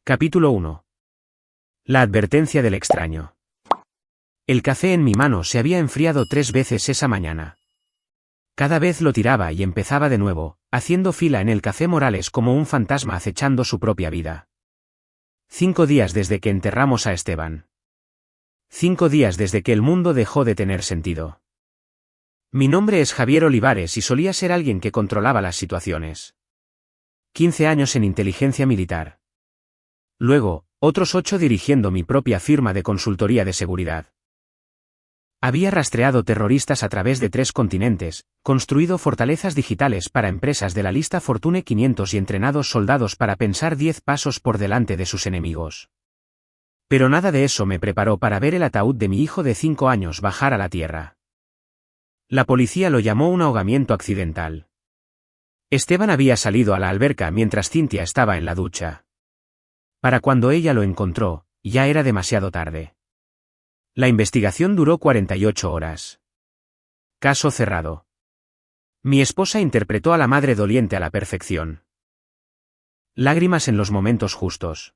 Capítulo 1. La advertencia del extraño. El café en mi mano se había enfriado 3 veces esa mañana. Cada vez lo tiraba y empezaba de nuevo, haciendo fila en el Café Morales como un fantasma acechando su propia vida. 5 días desde que enterramos a Esteban. 5 días desde que el mundo dejó de tener sentido. Mi nombre es Javier Olivares y solía ser alguien que controlaba las situaciones. 15 años en inteligencia militar. Luego, otros 8 dirigiendo mi propia firma de consultoría de seguridad. Había rastreado terroristas a través de 3 continentes, construido fortalezas digitales para empresas de la lista Fortune 500 y entrenado soldados para pensar 10 pasos por delante de sus enemigos. Pero nada de eso me preparó para ver el ataúd de mi hijo de 5 años bajar a la tierra. La policía lo llamó un ahogamiento accidental. Esteban había salido a la alberca mientras Cynthia estaba en la ducha. Para cuando ella lo encontró, ya era demasiado tarde. La investigación duró 48 horas. Caso cerrado. Mi esposa interpretó a la madre doliente a la perfección. Lágrimas en los momentos justos.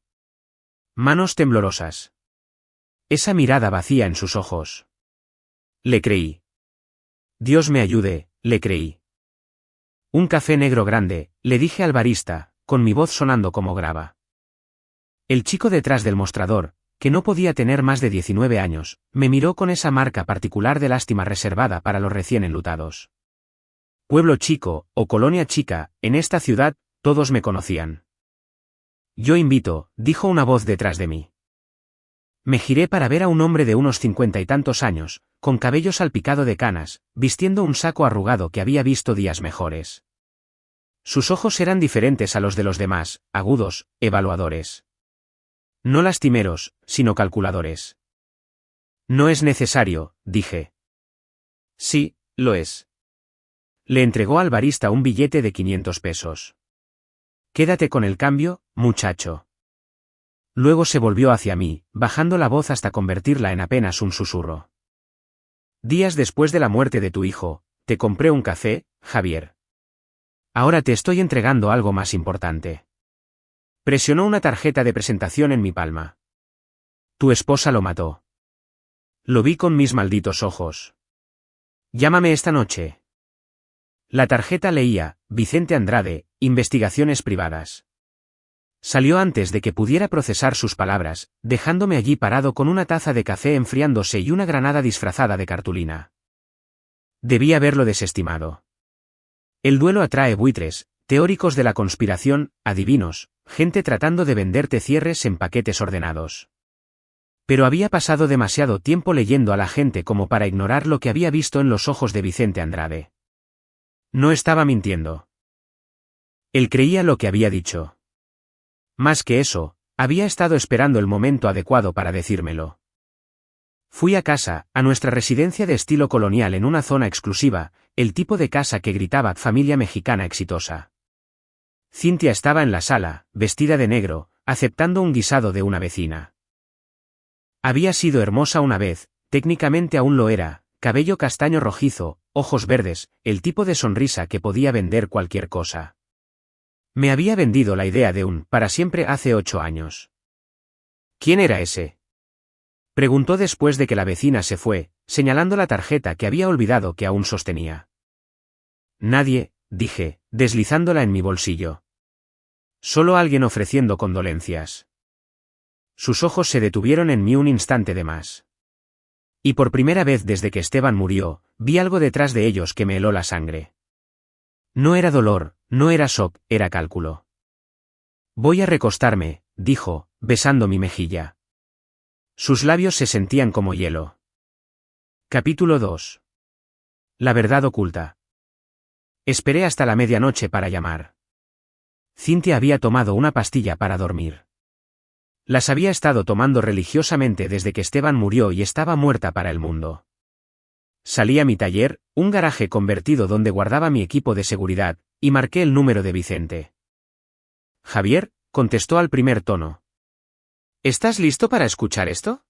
Manos temblorosas. Esa mirada vacía en sus ojos. Le creí. Dios me ayude, le creí. Un café negro grande, le dije al barista, con mi voz sonando como grava. El chico detrás del mostrador, que no podía tener más de 19 años, me miró con esa marca particular de lástima reservada para los recién enlutados. Pueblo chico, o colonia chica, en esta ciudad, todos me conocían. Yo invito, dijo una voz detrás de mí. Me giré para ver a un hombre de unos 50 y tantos años, con cabello salpicado de canas, vistiendo un saco arrugado que había visto días mejores. Sus ojos eran diferentes a los de los demás, agudos, evaluadores. No lastimeros, sino calculadores. No es necesario, dije. Sí, lo es. Le entregó al barista un billete de 500 pesos. Quédate con el cambio, muchacho. Luego se volvió hacia mí, bajando la voz hasta convertirla en apenas un susurro. Días después de la muerte de tu hijo, te compré un café, Javier. Ahora te estoy entregando algo más importante. Presionó una tarjeta de presentación en mi palma. Tu esposa lo mató. Lo vi con mis malditos ojos. Llámame esta noche. La tarjeta leía, Vicente Andrade, investigaciones privadas. Salió antes de que pudiera procesar sus palabras, dejándome allí parado con una taza de café enfriándose y una granada disfrazada de cartulina. Debí haberlo desestimado. El duelo atrae buitres, teóricos de la conspiración, adivinos, gente tratando de venderte cierres en paquetes ordenados. Pero había pasado demasiado tiempo leyendo a la gente como para ignorar lo que había visto en los ojos de Vicente Andrade. No estaba mintiendo. Él creía lo que había dicho. Más que eso, había estado esperando el momento adecuado para decírmelo. Fui a casa, a nuestra residencia de estilo colonial en una zona exclusiva, el tipo de casa que gritaba familia mexicana exitosa. Cynthia estaba en la sala, vestida de negro, aceptando un guisado de una vecina. Había sido hermosa una vez, técnicamente aún lo era, cabello castaño rojizo, ojos verdes, el tipo de sonrisa que podía vender cualquier cosa. Me había vendido la idea de un para siempre hace 8 años. ¿Quién era ese? Preguntó después de que la vecina se fue, señalando la tarjeta que había olvidado que aún sostenía. Nadie, dije, deslizándola en mi bolsillo. Solo alguien ofreciendo condolencias. Sus ojos se detuvieron en mí un instante de más. Y por primera vez desde que Esteban murió, vi algo detrás de ellos que me heló la sangre. No era dolor, no era shock, era cálculo. Voy a recostarme, dijo, besando mi mejilla. Sus labios se sentían como hielo. Capítulo 2. La verdad oculta. Esperé hasta la medianoche para llamar. Cynthia había tomado una pastilla para dormir. Las había estado tomando religiosamente desde que Esteban murió y estaba muerta para el mundo. Salí a mi taller, un garaje convertido donde guardaba mi equipo de seguridad, y marqué el número de Vicente. Javier, contestó al primer tono. ¿Estás listo para escuchar esto?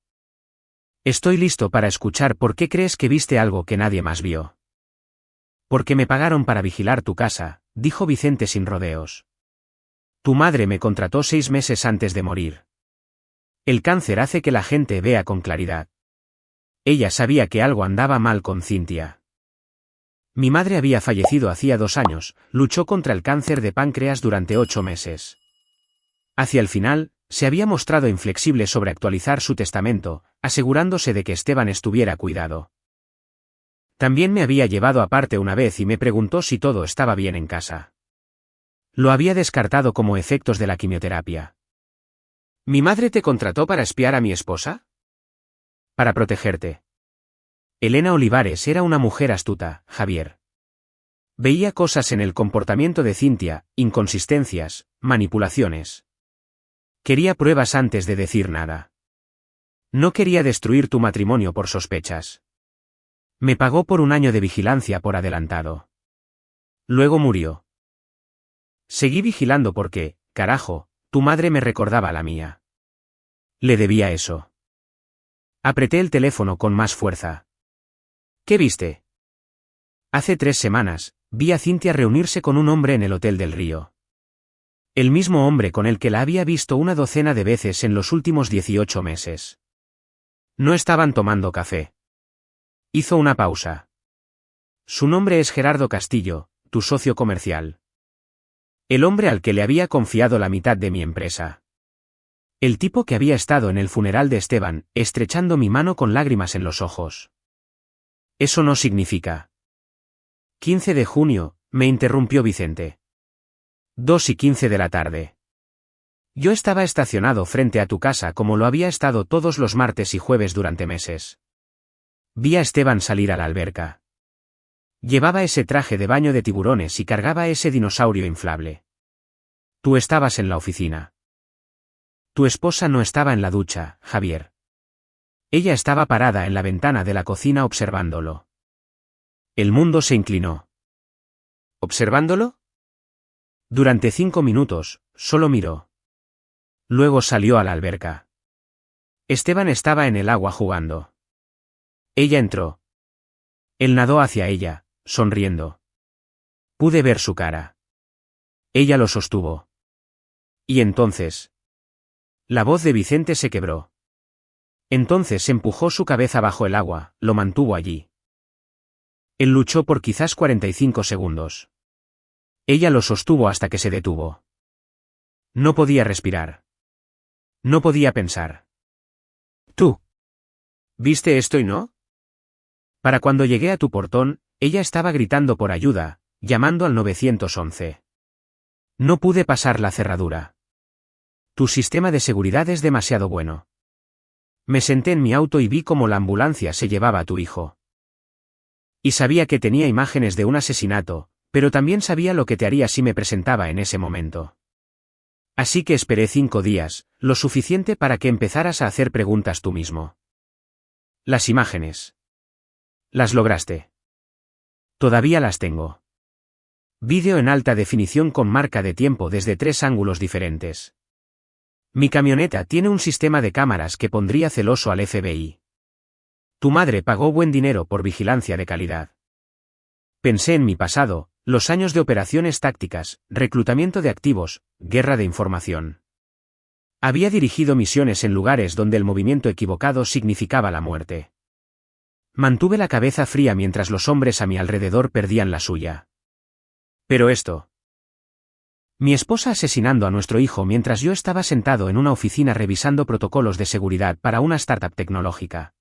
Estoy listo para escuchar por qué crees que viste algo que nadie más vio. Porque me pagaron para vigilar tu casa, dijo Vicente sin rodeos. Tu madre me contrató 6 meses antes de morir. El cáncer hace que la gente vea con claridad. Ella sabía que algo andaba mal con Cynthia. Mi madre había fallecido hacía 2 años, luchó contra el cáncer de páncreas durante 8 meses. Hacia el final, se había mostrado inflexible sobre actualizar su testamento, asegurándose de que Esteban estuviera cuidado. También me había llevado aparte una vez y me preguntó si todo estaba bien en casa. Lo había descartado como efectos de la quimioterapia. ¿Mi madre te contrató para espiar a mi esposa? Para protegerte. Elena Olivares era una mujer astuta, Javier. Veía cosas en el comportamiento de Cynthia, inconsistencias, manipulaciones. Quería pruebas antes de decir nada. No quería destruir tu matrimonio por sospechas. Me pagó por 1 año de vigilancia por adelantado. Luego murió. Seguí vigilando porque, carajo, tu madre me recordaba a la mía. Le debía eso. Apreté el teléfono con más fuerza. ¿Qué viste? Hace 3 semanas, vi a Cynthia reunirse con un hombre en el Hotel del Río. El mismo hombre con el que la había visto 1 docena de veces en los últimos 18 meses. No estaban tomando café. Hizo una pausa. Su nombre es Gerardo Castillo, tu socio comercial. El hombre al que le había confiado la mitad de mi empresa. El tipo que había estado en el funeral de Esteban, estrechando mi mano con lágrimas en los ojos. Eso no significa. 15 de junio, me interrumpió Vicente. 2:15 de la tarde. Yo estaba estacionado frente a tu casa como lo había estado todos los martes y jueves durante meses. Vi a Esteban salir a la alberca. Llevaba ese traje de baño de tiburones y cargaba ese dinosaurio inflable. Tú estabas en la oficina. Tu esposa no estaba en la ducha, Javier. Ella estaba parada en la ventana de la cocina observándolo. El mundo se inclinó. ¿Observándolo? Durante 5 minutos, solo miró. Luego salió a la alberca. Esteban estaba en el agua jugando. Ella entró. Él nadó hacia ella, sonriendo. Pude ver su cara. Ella lo sostuvo. Y entonces... La voz de Vicente se quebró. Entonces empujó su cabeza bajo el agua, lo mantuvo allí. Él luchó por quizás 45 segundos. Ella lo sostuvo hasta que se detuvo. No podía respirar. No podía pensar. ¿Tú? ¿Viste esto y no? Para cuando llegué a tu portón, ella estaba gritando por ayuda, llamando al 911. No pude pasar la cerradura. Tu sistema de seguridad es demasiado bueno. Me senté en mi auto y vi cómo la ambulancia se llevaba a tu hijo. Y sabía que tenía imágenes de un asesinato, pero también sabía lo que te haría si me presentaba en ese momento. Así que esperé 5 días, lo suficiente para que empezaras a hacer preguntas tú mismo. Las imágenes. Las lograste. Todavía las tengo. Vídeo en alta definición con marca de tiempo desde 3 ángulos diferentes. Mi camioneta tiene un sistema de cámaras que pondría celoso al FBI. Tu madre pagó buen dinero por vigilancia de calidad. Pensé en mi pasado, los años de operaciones tácticas, reclutamiento de activos, guerra de información. Había dirigido misiones en lugares donde el movimiento equivocado significaba la muerte. Mantuve la cabeza fría mientras los hombres a mi alrededor perdían la suya. Pero esto... Mi esposa asesinando a nuestro hijo mientras yo estaba sentado en una oficina revisando protocolos de seguridad para una startup tecnológica.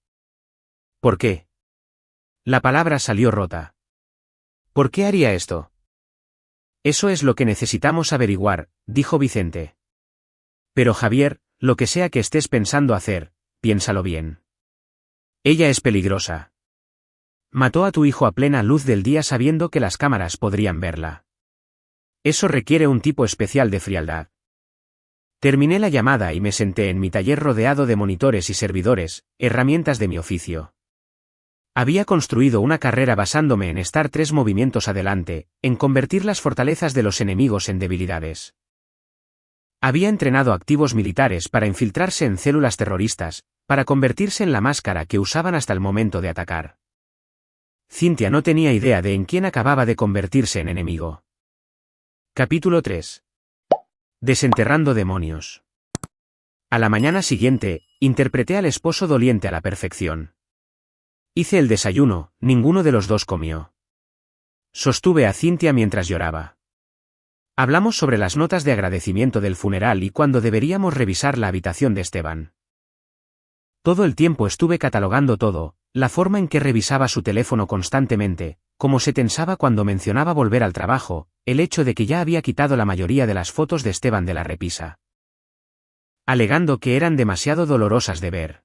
¿Por qué? La palabra salió rota. ¿Por qué haría esto? Eso es lo que necesitamos averiguar, dijo Vicente. Pero Javier, lo que sea que estés pensando hacer, piénsalo bien. Ella es peligrosa. Mató a tu hijo a plena luz del día sabiendo que las cámaras podrían verla. Eso requiere un tipo especial de frialdad. Terminé la llamada y me senté en mi taller rodeado de monitores y servidores, herramientas de mi oficio. Había construido una carrera basándome en estar 3 movimientos adelante, en convertir las fortalezas de los enemigos en debilidades. Había entrenado activos militares para infiltrarse en células terroristas, para convertirse en la máscara que usaban hasta el momento de atacar. Cynthia no tenía idea de en quién acababa de convertirse en enemigo. Capítulo 3. Desenterrando demonios. A la mañana siguiente, interpreté al esposo doliente a la perfección. Hice el desayuno, ninguno de los dos comió. Sostuve a Cynthia mientras lloraba. Hablamos sobre las notas de agradecimiento del funeral y cuándo deberíamos revisar la habitación de Esteban. Todo el tiempo estuve catalogando todo, la forma en que revisaba su teléfono constantemente, cómo se tensaba cuando mencionaba volver al trabajo, el hecho de que ya había quitado la mayoría de las fotos de Esteban de la repisa, alegando que eran demasiado dolorosas de ver.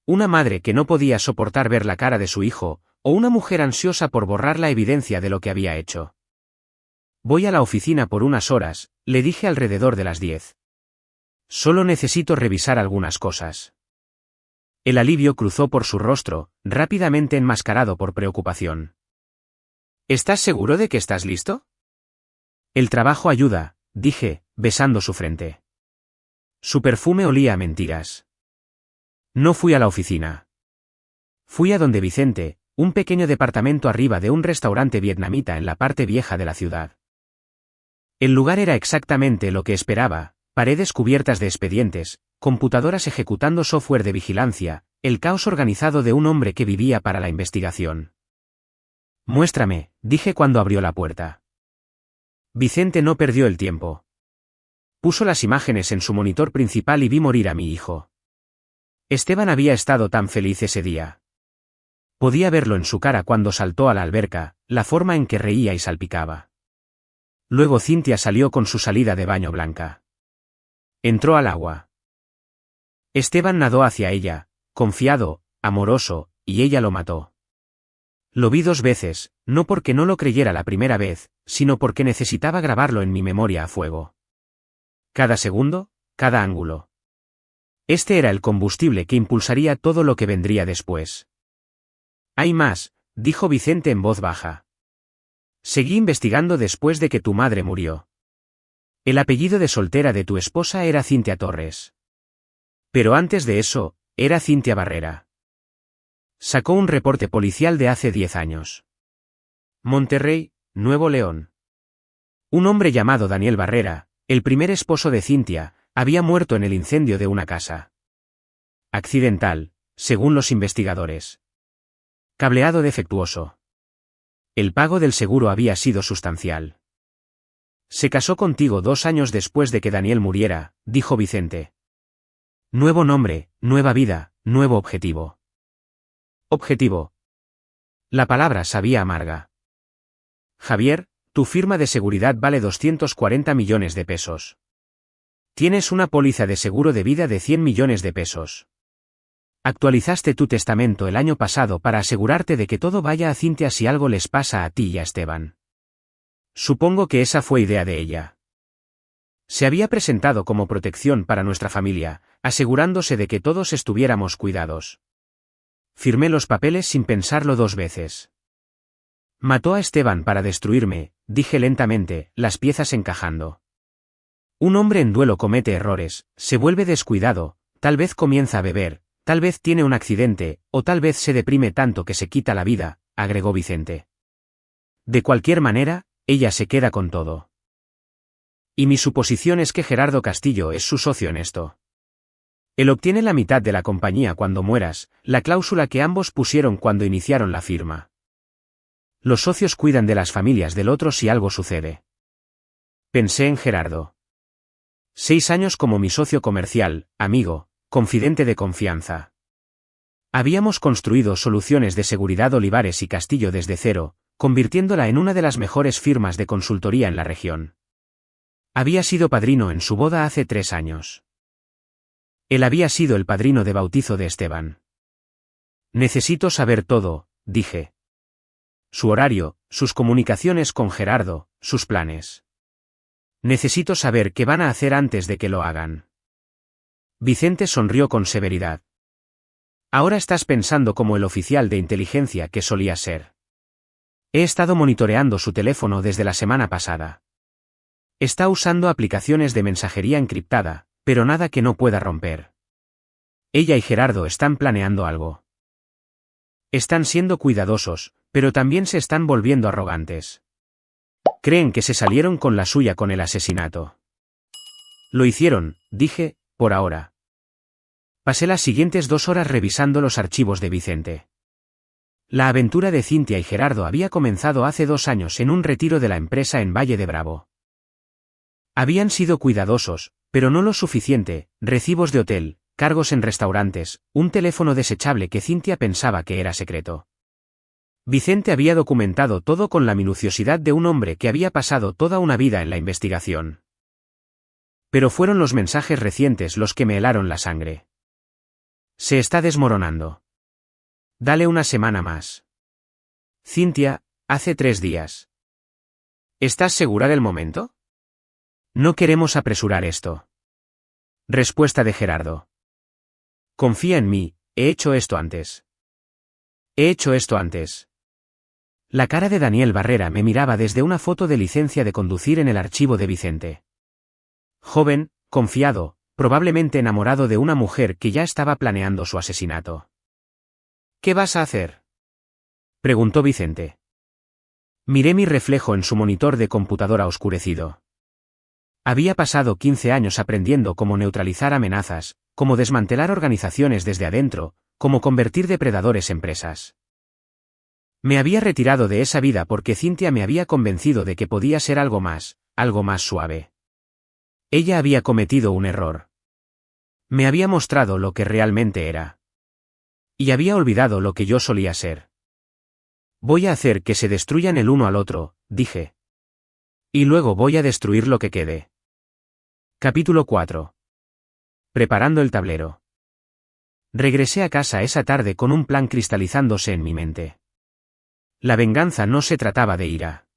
Una madre que no podía soportar ver la cara de su hijo, o una mujer ansiosa por borrar la evidencia de lo que había hecho. Voy a la oficina por unas horas, le dije alrededor de las 10. Solo necesito revisar algunas cosas. El alivio cruzó por su rostro, rápidamente enmascarado por preocupación. ¿Estás seguro de que estás listo? El trabajo ayuda, dije, besando su frente. Su perfume olía a mentiras. No fui a la oficina. Fui a donde Vicente, un pequeño departamento arriba de un restaurante vietnamita en la parte vieja de la ciudad. El lugar era exactamente lo que esperaba, paredes cubiertas de expedientes, computadoras ejecutando software de vigilancia, el caos organizado de un hombre que vivía para la investigación. Muéstrame, dije cuando abrió la puerta. Vicente no perdió el tiempo. Puso las imágenes en su monitor principal y vi morir a mi hijo. Esteban había estado tan feliz ese día. Podía verlo en su cara cuando saltó a la alberca, la forma en que reía y salpicaba. Luego Cynthia salió con su salida de baño blanca. Entró al agua. Esteban nadó hacia ella, confiado, amoroso, y ella lo mató. Lo vi 2 veces, no porque no lo creyera la primera vez, sino porque necesitaba grabarlo en mi memoria a fuego. Cada segundo, cada ángulo. Este era el combustible que impulsaría todo lo que vendría después. Hay más, dijo Vicente en voz baja. Seguí investigando después de que tu madre murió. El apellido de soltera de tu esposa era Cynthia Torres. Pero antes de eso, era Cynthia Barrera. Sacó un reporte policial de hace 10 años. Monterrey, Nuevo León. Un hombre llamado Daniel Barrera, el primer esposo de Cynthia, había muerto en el incendio de una casa. Accidental, según los investigadores. Cableado defectuoso. El pago del seguro había sido sustancial. Se casó contigo 2 años después de que Daniel muriera, dijo Vicente. Nuevo nombre, nueva vida, nuevo objetivo. Objetivo. La palabra sabía amarga. Javier, tu firma de seguridad vale 240 millones de pesos. Tienes una póliza de seguro de vida de 100 millones de pesos. Actualizaste tu testamento el año pasado para asegurarte de que todo vaya a Cynthia si algo les pasa a ti y a Esteban. Supongo que esa fue idea de ella. Se había presentado como protección para nuestra familia, asegurándose de que todos estuviéramos cuidados. Firmé los papeles sin pensarlo 2 veces. Mató a Esteban para destruirme, dije lentamente, las piezas encajando. Un hombre en duelo comete errores, se vuelve descuidado, tal vez comienza a beber, tal vez tiene un accidente, o tal vez se deprime tanto que se quita la vida, agregó Vicente. De cualquier manera, ella se queda con todo. Y mi suposición es que Gerardo Castillo es su socio en esto. Él obtiene la mitad de la compañía cuando mueras, la cláusula que ambos pusieron cuando iniciaron la firma. Los socios cuidan de las familias del otro si algo sucede. Pensé en Gerardo. 6 años como mi socio comercial, amigo, confidente de confianza. Habíamos construido soluciones de seguridad Olivares y Castillo desde cero, convirtiéndola en una de las mejores firmas de consultoría en la región. Había sido padrino en su boda hace 3 años. Él había sido el padrino de bautizo de Esteban. Necesito saber todo, dije. Su horario, sus comunicaciones con Gerardo, sus planes. Necesito saber qué van a hacer antes de que lo hagan. Vicente sonrió con severidad. Ahora estás pensando como el oficial de inteligencia que solía ser. He estado monitoreando su teléfono desde la semana pasada. Está usando aplicaciones de mensajería encriptada, pero nada que no pueda romper. Ella y Gerardo están planeando algo. Están siendo cuidadosos, pero también se están volviendo arrogantes. Creen que se salieron con la suya con el asesinato. Lo hicieron, dije, por ahora. Pasé las siguientes 2 horas revisando los archivos de Vicente. La aventura de Cintia y Gerardo había comenzado hace 2 años en un retiro de la empresa en Valle de Bravo. Habían sido cuidadosos, pero no lo suficiente: recibos de hotel, cargos en restaurantes, un teléfono desechable que Cintia pensaba que era secreto. Vicente había documentado todo con la minuciosidad de un hombre que había pasado toda una vida en la investigación. Pero fueron los mensajes recientes los que me helaron la sangre. Se está desmoronando. Dale una semana más. Cintia, hace 3 días. ¿Estás segura del momento? No queremos apresurar esto. Respuesta de Gerardo. Confía en mí, he hecho esto antes. He hecho esto antes. La cara de Daniel Barrera me miraba desde una foto de licencia de conducir en el archivo de Vicente. Joven, confiado, probablemente enamorado de una mujer que ya estaba planeando su asesinato. ¿Qué vas a hacer?, preguntó Vicente. Miré mi reflejo en su monitor de computadora oscurecido. Había pasado 15 años aprendiendo cómo neutralizar amenazas, cómo desmantelar organizaciones desde adentro, cómo convertir depredadores en presas. Me había retirado de esa vida porque Cintia me había convencido de que podía ser algo más suave. Ella había cometido un error. Me había mostrado lo que realmente era. Y había olvidado lo que yo solía ser. Voy a hacer que se destruyan el uno al otro, dije. Y luego voy a destruir lo que quede. Capítulo 4. Preparando el tablero. Regresé a casa esa tarde con un plan cristalizándose en mi mente. La venganza no se trataba de ira.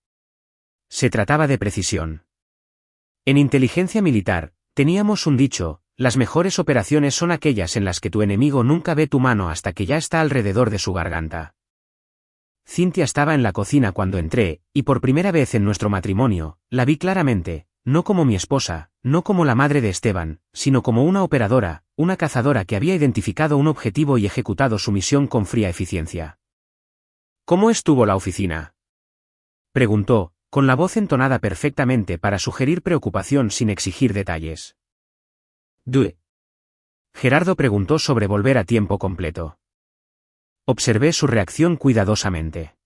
Se trataba de precisión. En inteligencia militar, teníamos un dicho: las mejores operaciones son aquellas en las que tu enemigo nunca ve tu mano hasta que ya está alrededor de su garganta. Cintia estaba en la cocina cuando entré, y por primera vez en nuestro matrimonio, la vi claramente, no como mi esposa, no como la madre de Esteban, sino como una operadora, una cazadora que había identificado un objetivo y ejecutado su misión con fría eficiencia. ¿Cómo estuvo la oficina?, preguntó, con la voz entonada perfectamente para sugerir preocupación sin exigir detalles. Gerardo preguntó sobre volver a tiempo completo. Observé su reacción cuidadosamente.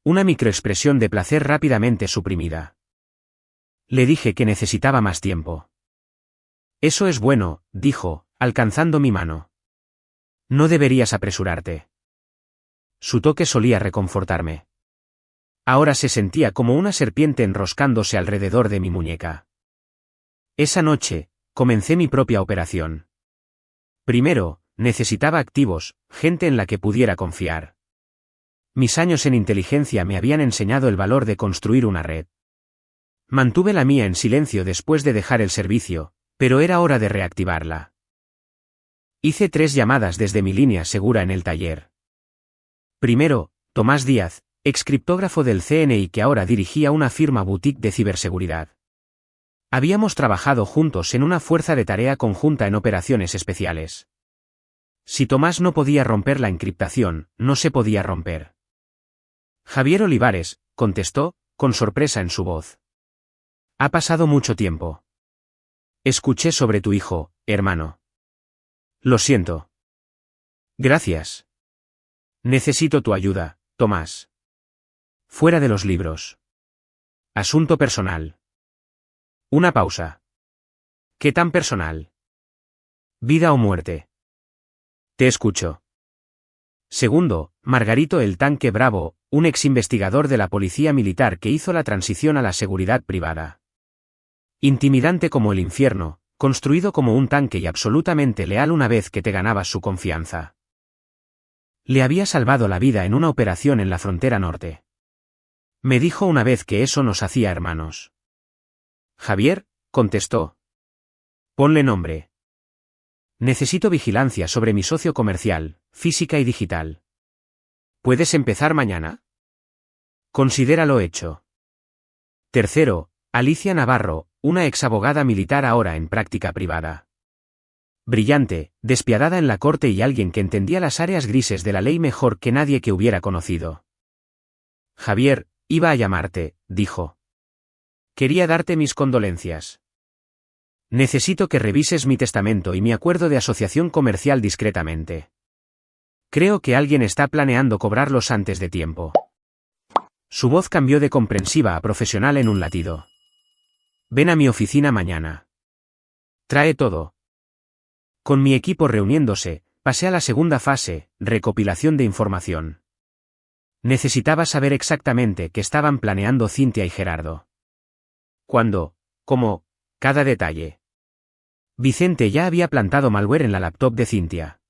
Una microexpresión de placer rápidamente suprimida. Le dije que necesitaba más tiempo. Eso es bueno, dijo, alcanzando mi mano. No deberías apresurarte. Su toque solía reconfortarme. Ahora se sentía como una serpiente enroscándose alrededor de mi muñeca. Esa noche, comencé mi propia operación. Primero, necesitaba activos, gente en la que pudiera confiar. Mis años en inteligencia me habían enseñado el valor de construir una red. Mantuve la mía en silencio después de dejar el servicio, pero era hora de reactivarla. Hice 3 llamadas desde mi línea segura en el taller. Primero, Tomás Díaz, excriptógrafo del CNI que ahora dirigía una firma boutique de ciberseguridad. Habíamos trabajado juntos en una fuerza de tarea conjunta en operaciones especiales. Si Tomás no podía romper la encriptación, no se podía romper. Javier Olivares, contestó, con sorpresa en su voz. Ha pasado mucho tiempo. Escuché sobre tu hijo, hermano. Lo siento. Gracias. Necesito tu ayuda, Tomás. Fuera de los libros. Asunto personal. Una pausa. ¿Qué tan personal? ¿Vida o muerte? Te escucho. Segundo, Margarito el Tanque Bravo, un ex-investigador de la policía militar que hizo la transición a la seguridad privada. Intimidante como el infierno, construido como un tanque y absolutamente leal una vez que te ganabas su confianza. Le había salvado la vida en una operación en la frontera norte. Me dijo una vez que eso nos hacía hermanos. Javier, contestó. Ponle nombre. Necesito vigilancia sobre mi socio comercial, física y digital. ¿Puedes empezar mañana? Considéralo hecho. Tercero, Alicia Navarro, una exabogada militar ahora en práctica privada. Brillante, despiadada en la corte y alguien que entendía las áreas grises de la ley mejor que nadie que hubiera conocido. Javier, iba a llamarte, dijo. Quería darte mis condolencias. Necesito que revises mi testamento y mi acuerdo de asociación comercial discretamente. Creo que alguien está planeando cobrarlos antes de tiempo. Su voz cambió de comprensiva a profesional en un latido. Ven a mi oficina mañana. Trae todo. Con mi equipo reuniéndose, pasé a la segunda fase, recopilación de información. Necesitaba saber exactamente qué estaban planeando Cynthia y Gerardo. ¿Cuándo? ¿Cómo? Cada detalle. Vicente ya había plantado malware en la laptop de Cynthia.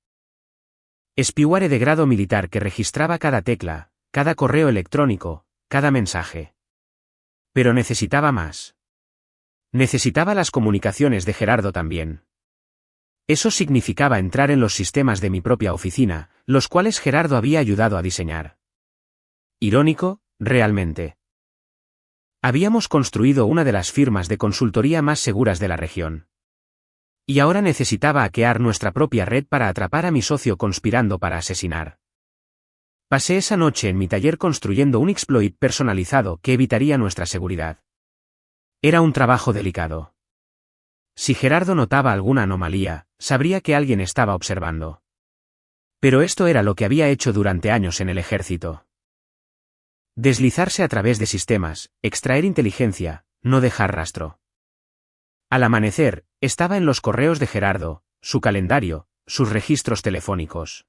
Spyware de grado militar que registraba cada tecla, cada correo electrónico, cada mensaje. Pero necesitaba más. Necesitaba las comunicaciones de Gerardo también. Eso significaba entrar en los sistemas de mi propia oficina, los cuales Gerardo había ayudado a diseñar. Irónico, realmente. Habíamos construido una de las firmas de consultoría más seguras de la región. Y ahora necesitaba hackear nuestra propia red para atrapar a mi socio conspirando para asesinar. Pasé esa noche en mi taller construyendo un exploit personalizado que evitaría nuestra seguridad. Era un trabajo delicado. Si Gerardo notaba alguna anomalía, sabría que alguien estaba observando. Pero esto era lo que había hecho durante años en el ejército. Deslizarse a través de sistemas, extraer inteligencia, no dejar rastro. Al amanecer, estaba en los correos de Gerardo, su calendario, sus registros telefónicos.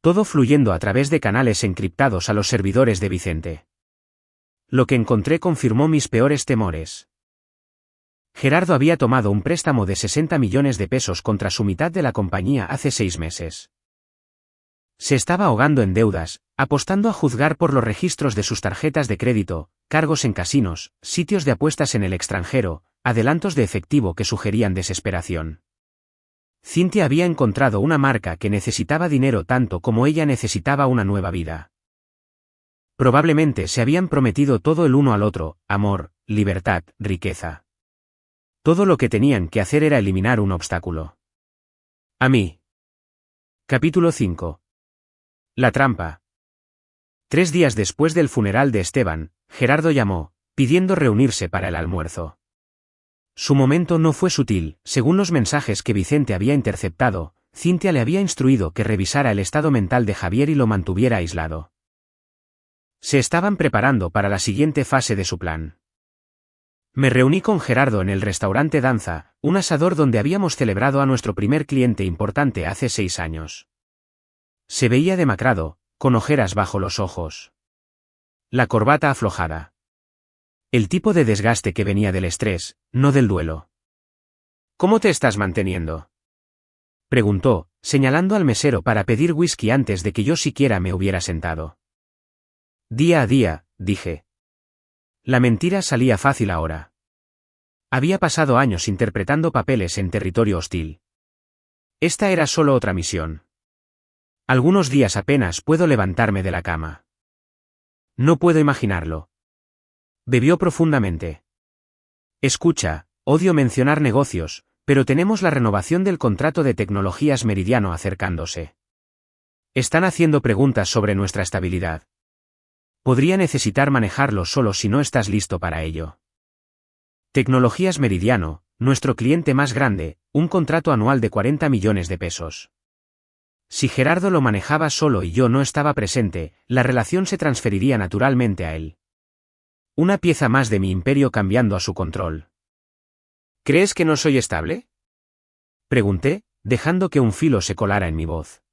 Todo fluyendo a través de canales encriptados a los servidores de Vicente. Lo que encontré confirmó mis peores temores. Gerardo había tomado un préstamo de 60 millones de pesos contra su mitad de la compañía hace 6 meses. Se estaba ahogando en deudas, apostando a juzgar por los registros de sus tarjetas de crédito, cargos en casinos, sitios de apuestas en el extranjero, adelantos de efectivo que sugerían desesperación. Cynthia había encontrado una marca que necesitaba dinero tanto como ella necesitaba una nueva vida. Probablemente se habían prometido todo el uno al otro, amor, libertad, riqueza. Todo lo que tenían que hacer era eliminar un obstáculo. A mí. Capítulo 5. La trampa. 3 días después del funeral de Esteban, Gerardo llamó, pidiendo reunirse para el almuerzo. Su momento no fue sutil, según los mensajes que Vicente había interceptado, Cynthia le había instruido que revisara el estado mental de Javier y lo mantuviera aislado. Se estaban preparando para la siguiente fase de su plan. Me reuní con Gerardo en el restaurante Danza, un asador donde habíamos celebrado a nuestro primer cliente importante hace 6 años. Se veía demacrado, con ojeras bajo los ojos. La corbata aflojada. El tipo de desgaste que venía del estrés, no del duelo. ¿Cómo te estás manteniendo?, preguntó, señalando al mesero para pedir whisky antes de que yo siquiera me hubiera sentado. Día a día, dije. La mentira salía fácil ahora. Había pasado años interpretando papeles en territorio hostil. Esta era solo otra misión. Algunos días apenas puedo levantarme de la cama. No puedo imaginarlo. Bebió profundamente. Escucha, odio mencionar negocios, pero tenemos la renovación del contrato de Tecnologías Meridiano acercándose. Están haciendo preguntas sobre nuestra estabilidad. Podría necesitar manejarlo solo si no estás listo para ello. Tecnologías Meridiano, nuestro cliente más grande, un contrato anual de 40 millones de pesos. Si Gerardo lo manejaba solo y yo no estaba presente, la relación se transferiría naturalmente a él. Una pieza más de mi imperio cambiando a su control. ¿Crees que no soy estable?, pregunté, dejando que un filo se colara en mi voz.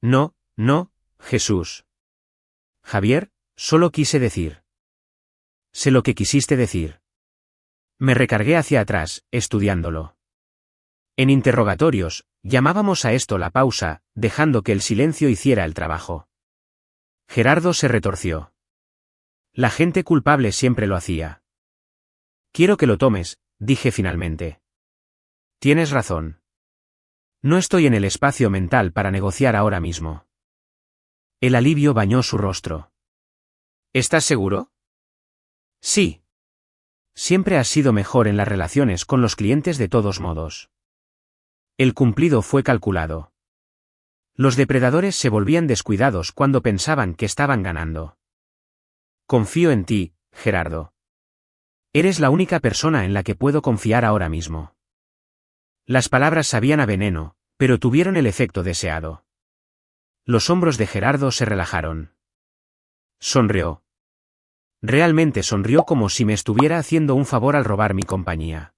No, Jesús. Javier, solo quise decir. Sé lo que quisiste decir. Me recargué hacia atrás, estudiándolo. En interrogatorios, llamábamos a esto la pausa, dejando que el silencio hiciera el trabajo. Gerardo se retorció. La gente culpable siempre lo hacía. Quiero que lo tomes, dije finalmente. Tienes razón. No estoy en el espacio mental para negociar ahora mismo. El alivio bañó su rostro. ¿Estás seguro? Sí. Siempre has sido mejor en las relaciones con los clientes de todos modos. El cumplido fue calculado. Los depredadores se volvían descuidados cuando pensaban que estaban ganando. Confío en ti, Gerardo. Eres la única persona en la que puedo confiar ahora mismo. Las palabras sabían a veneno, pero tuvieron el efecto deseado. Los hombros de Gerardo se relajaron. Sonrió. Realmente sonrió como si me estuviera haciendo un favor al robar mi compañía.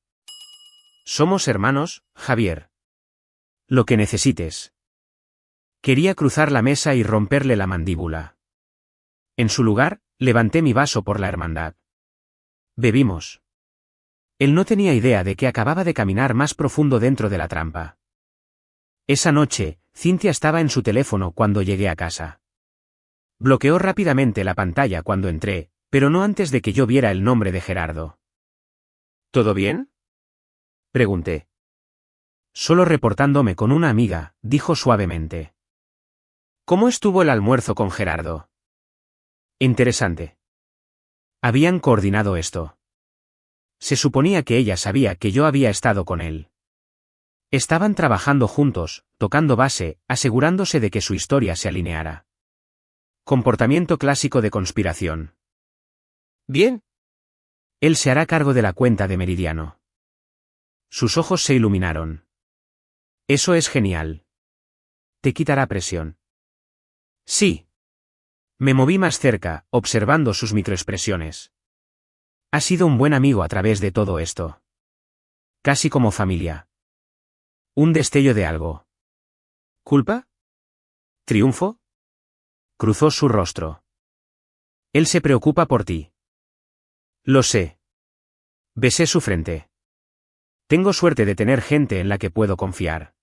Somos hermanos, Javier. Lo que necesites. Quería cruzar la mesa y romperle la mandíbula. En su lugar, levanté mi vaso por la hermandad. Bebimos. Él no tenía idea de que acababa de caminar más profundo dentro de la trampa. Esa noche, Cynthia estaba en su teléfono cuando llegué a casa. Bloqueó rápidamente la pantalla cuando entré, pero no antes de que yo viera el nombre de Gerardo. ¿Todo bien?, pregunté. Solo reportándome con una amiga, dijo suavemente. ¿Cómo estuvo el almuerzo con Gerardo? Interesante. Habían coordinado esto. Se suponía que ella sabía que yo había estado con él. Estaban trabajando juntos, tocando base, asegurándose de que su historia se alineara. Comportamiento clásico de conspiración. Bien. Él se hará cargo de la cuenta de Meridiano. Sus ojos se iluminaron. Eso es genial. Te quitará presión. Sí. Me moví más cerca, observando sus microexpresiones. Ha sido un buen amigo a través de todo esto. Casi como familia. Un destello de algo. ¿Culpa? ¿Triunfo? Cruzó su rostro. Él se preocupa por ti. Lo sé. Besé su frente. Tengo suerte de tener gente en la que puedo confiar.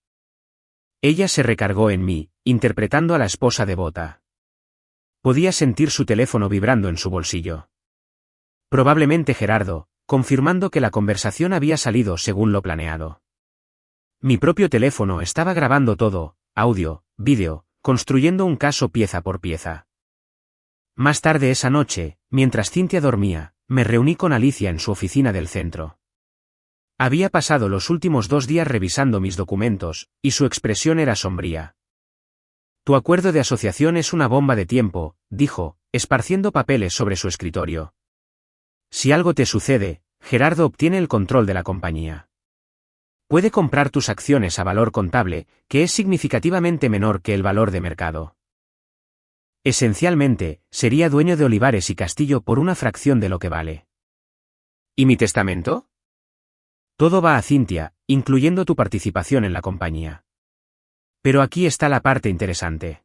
Ella se recargó en mí, interpretando a la esposa devota. Podía sentir su teléfono vibrando en su bolsillo. Probablemente Gerardo, confirmando que la conversación había salido según lo planeado. Mi propio teléfono estaba grabando todo, audio, vídeo, construyendo un caso pieza por pieza. Más tarde esa noche, mientras Cynthia dormía, me reuní con Alicia en su oficina del centro. Había pasado los últimos 2 días revisando mis documentos, y su expresión era sombría. Tu acuerdo de asociación es una bomba de tiempo, dijo, esparciendo papeles sobre su escritorio. Si algo te sucede, Gerardo obtiene el control de la compañía. Puede comprar tus acciones a valor contable, que es significativamente menor que el valor de mercado. Esencialmente, sería dueño de Olivares y Castillo por una fracción de lo que vale. ¿Y mi testamento? Todo va a Cynthia, incluyendo tu participación en la compañía. Pero aquí está la parte interesante.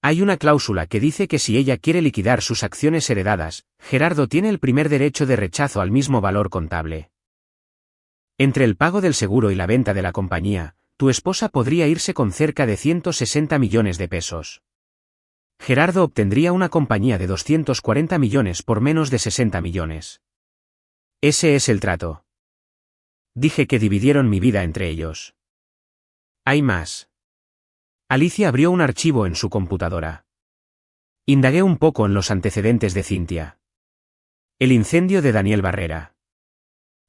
Hay una cláusula que dice que si ella quiere liquidar sus acciones heredadas, Gerardo tiene el primer derecho de rechazo al mismo valor contable. Entre el pago del seguro y la venta de la compañía, tu esposa podría irse con cerca de 160 millones de pesos. Gerardo obtendría una compañía de 240 millones por menos de 60 millones. Ese es el trato. Dije que dividieron mi vida entre ellos. Hay más. Alicia abrió un archivo en su computadora. Indagué un poco en los antecedentes de Cynthia. El incendio de Daniel Barrera.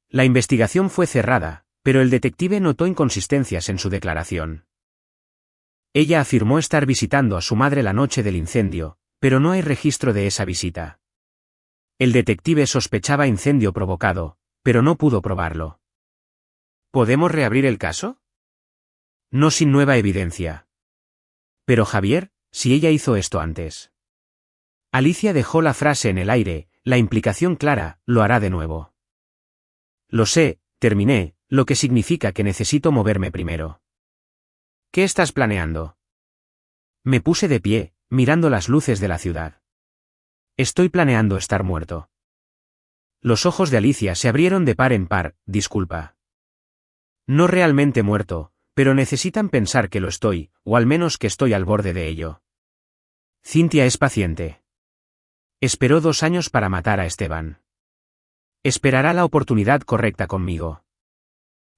La investigación fue cerrada, pero el detective notó inconsistencias en su declaración. Ella afirmó estar visitando a su madre la noche del incendio, pero no hay registro de esa visita. El detective sospechaba incendio provocado, pero no pudo probarlo. ¿Podemos reabrir el caso? No sin nueva evidencia. Pero Javier, si ella hizo esto antes. Alicia dejó la frase en el aire, la implicación clara, lo hará de nuevo. Lo sé, terminé, lo que significa que necesito moverme primero. ¿Qué estás planeando? Me puse de pie, mirando las luces de la ciudad. Estoy planeando estar muerto. Los ojos de Alicia se abrieron de par en par, disculpa. No realmente muerto, pero necesitan pensar que lo estoy, o al menos que estoy al borde de ello. Cynthia es paciente. Esperó 2 años para matar a Esteban. Esperará la oportunidad correcta conmigo.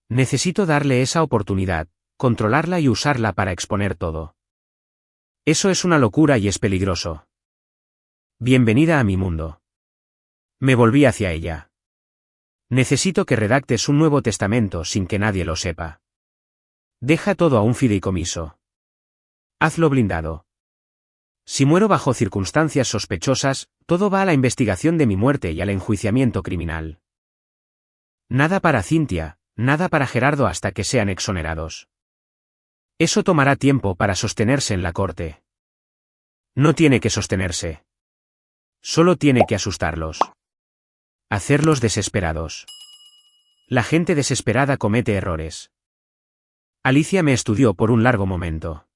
Necesito darle esa oportunidad, controlarla y usarla para exponer todo. Eso es una locura y es peligroso. Bienvenida a mi mundo. Me volví hacia ella. Necesito que redactes un nuevo testamento sin que nadie lo sepa. Deja todo a un fideicomiso. Hazlo blindado. Si muero bajo circunstancias sospechosas, todo va a la investigación de mi muerte y al enjuiciamiento criminal. Nada para Cynthia, nada para Gerardo hasta que sean exonerados. Eso tomará tiempo para sostenerse en la corte. No tiene que sostenerse. Solo tiene que asustarlos. Hacerlos desesperados. La gente desesperada comete errores. Alicia me estudió por un largo momento.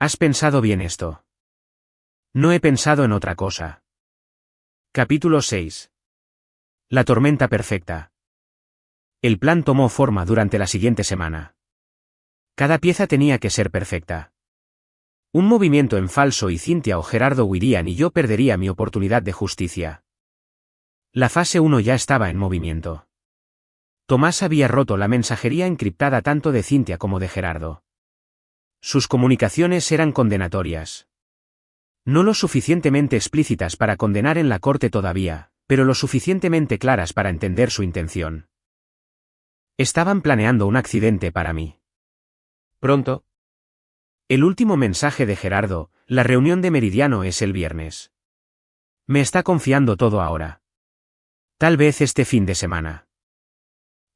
¿Has pensado bien esto? No he pensado en otra cosa. Capítulo 6. La tormenta perfecta. El plan tomó forma durante la siguiente semana. Cada pieza tenía que ser perfecta. Un movimiento en falso y Cynthia o Gerardo huirían y yo perdería mi oportunidad de justicia. La fase 1 ya estaba en movimiento. Tomás había roto la mensajería encriptada tanto de Cynthia como de Gerardo. Sus comunicaciones eran condenatorias. No lo suficientemente explícitas para condenar en la corte todavía, pero lo suficientemente claras para entender su intención. Estaban planeando un accidente para mí. Pronto. El último mensaje de Gerardo: la reunión de Meridiano es el viernes. Me está confiando todo ahora. Tal vez este fin de semana.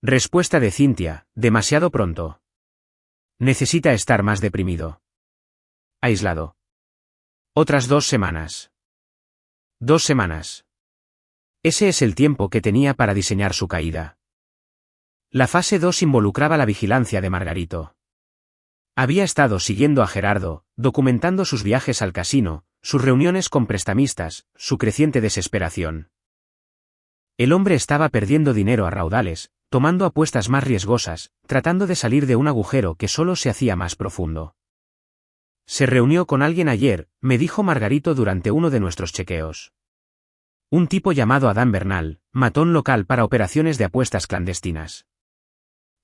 Respuesta de Cynthia: demasiado pronto. Necesita estar más deprimido. Aislado. Otras 2 semanas. 2 semanas. Ese es el tiempo que tenía para diseñar su caída. La fase 2 involucraba la vigilancia de Margarito. Había estado siguiendo a Gerardo, documentando sus viajes al casino, sus reuniones con prestamistas, su creciente desesperación. El hombre estaba perdiendo dinero a raudales, tomando apuestas más riesgosas, tratando de salir de un agujero que solo se hacía más profundo. Se reunió con alguien ayer, me dijo Margarito durante uno de nuestros chequeos. Un tipo llamado Adán Bernal, matón local para operaciones de apuestas clandestinas.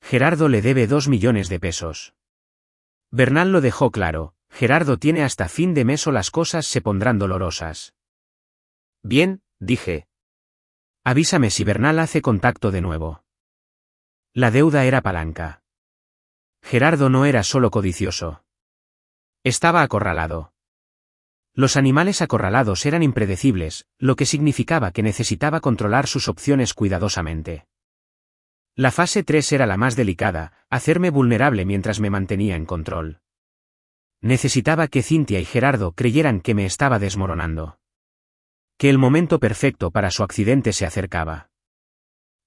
Gerardo le debe 2 millones de pesos. Bernal lo dejó claro: Gerardo tiene hasta fin de mes o las cosas se pondrán dolorosas. Bien, dije. Avísame si Bernal hace contacto de nuevo. La deuda era palanca. Gerardo no era solo codicioso. Estaba acorralado. Los animales acorralados eran impredecibles, lo que significaba que necesitaba controlar sus opciones cuidadosamente. La fase 3 era la más delicada: hacerme vulnerable mientras me mantenía en control. Necesitaba que Cynthia y Gerardo creyeran que me estaba desmoronando. Que el momento perfecto para su accidente se acercaba.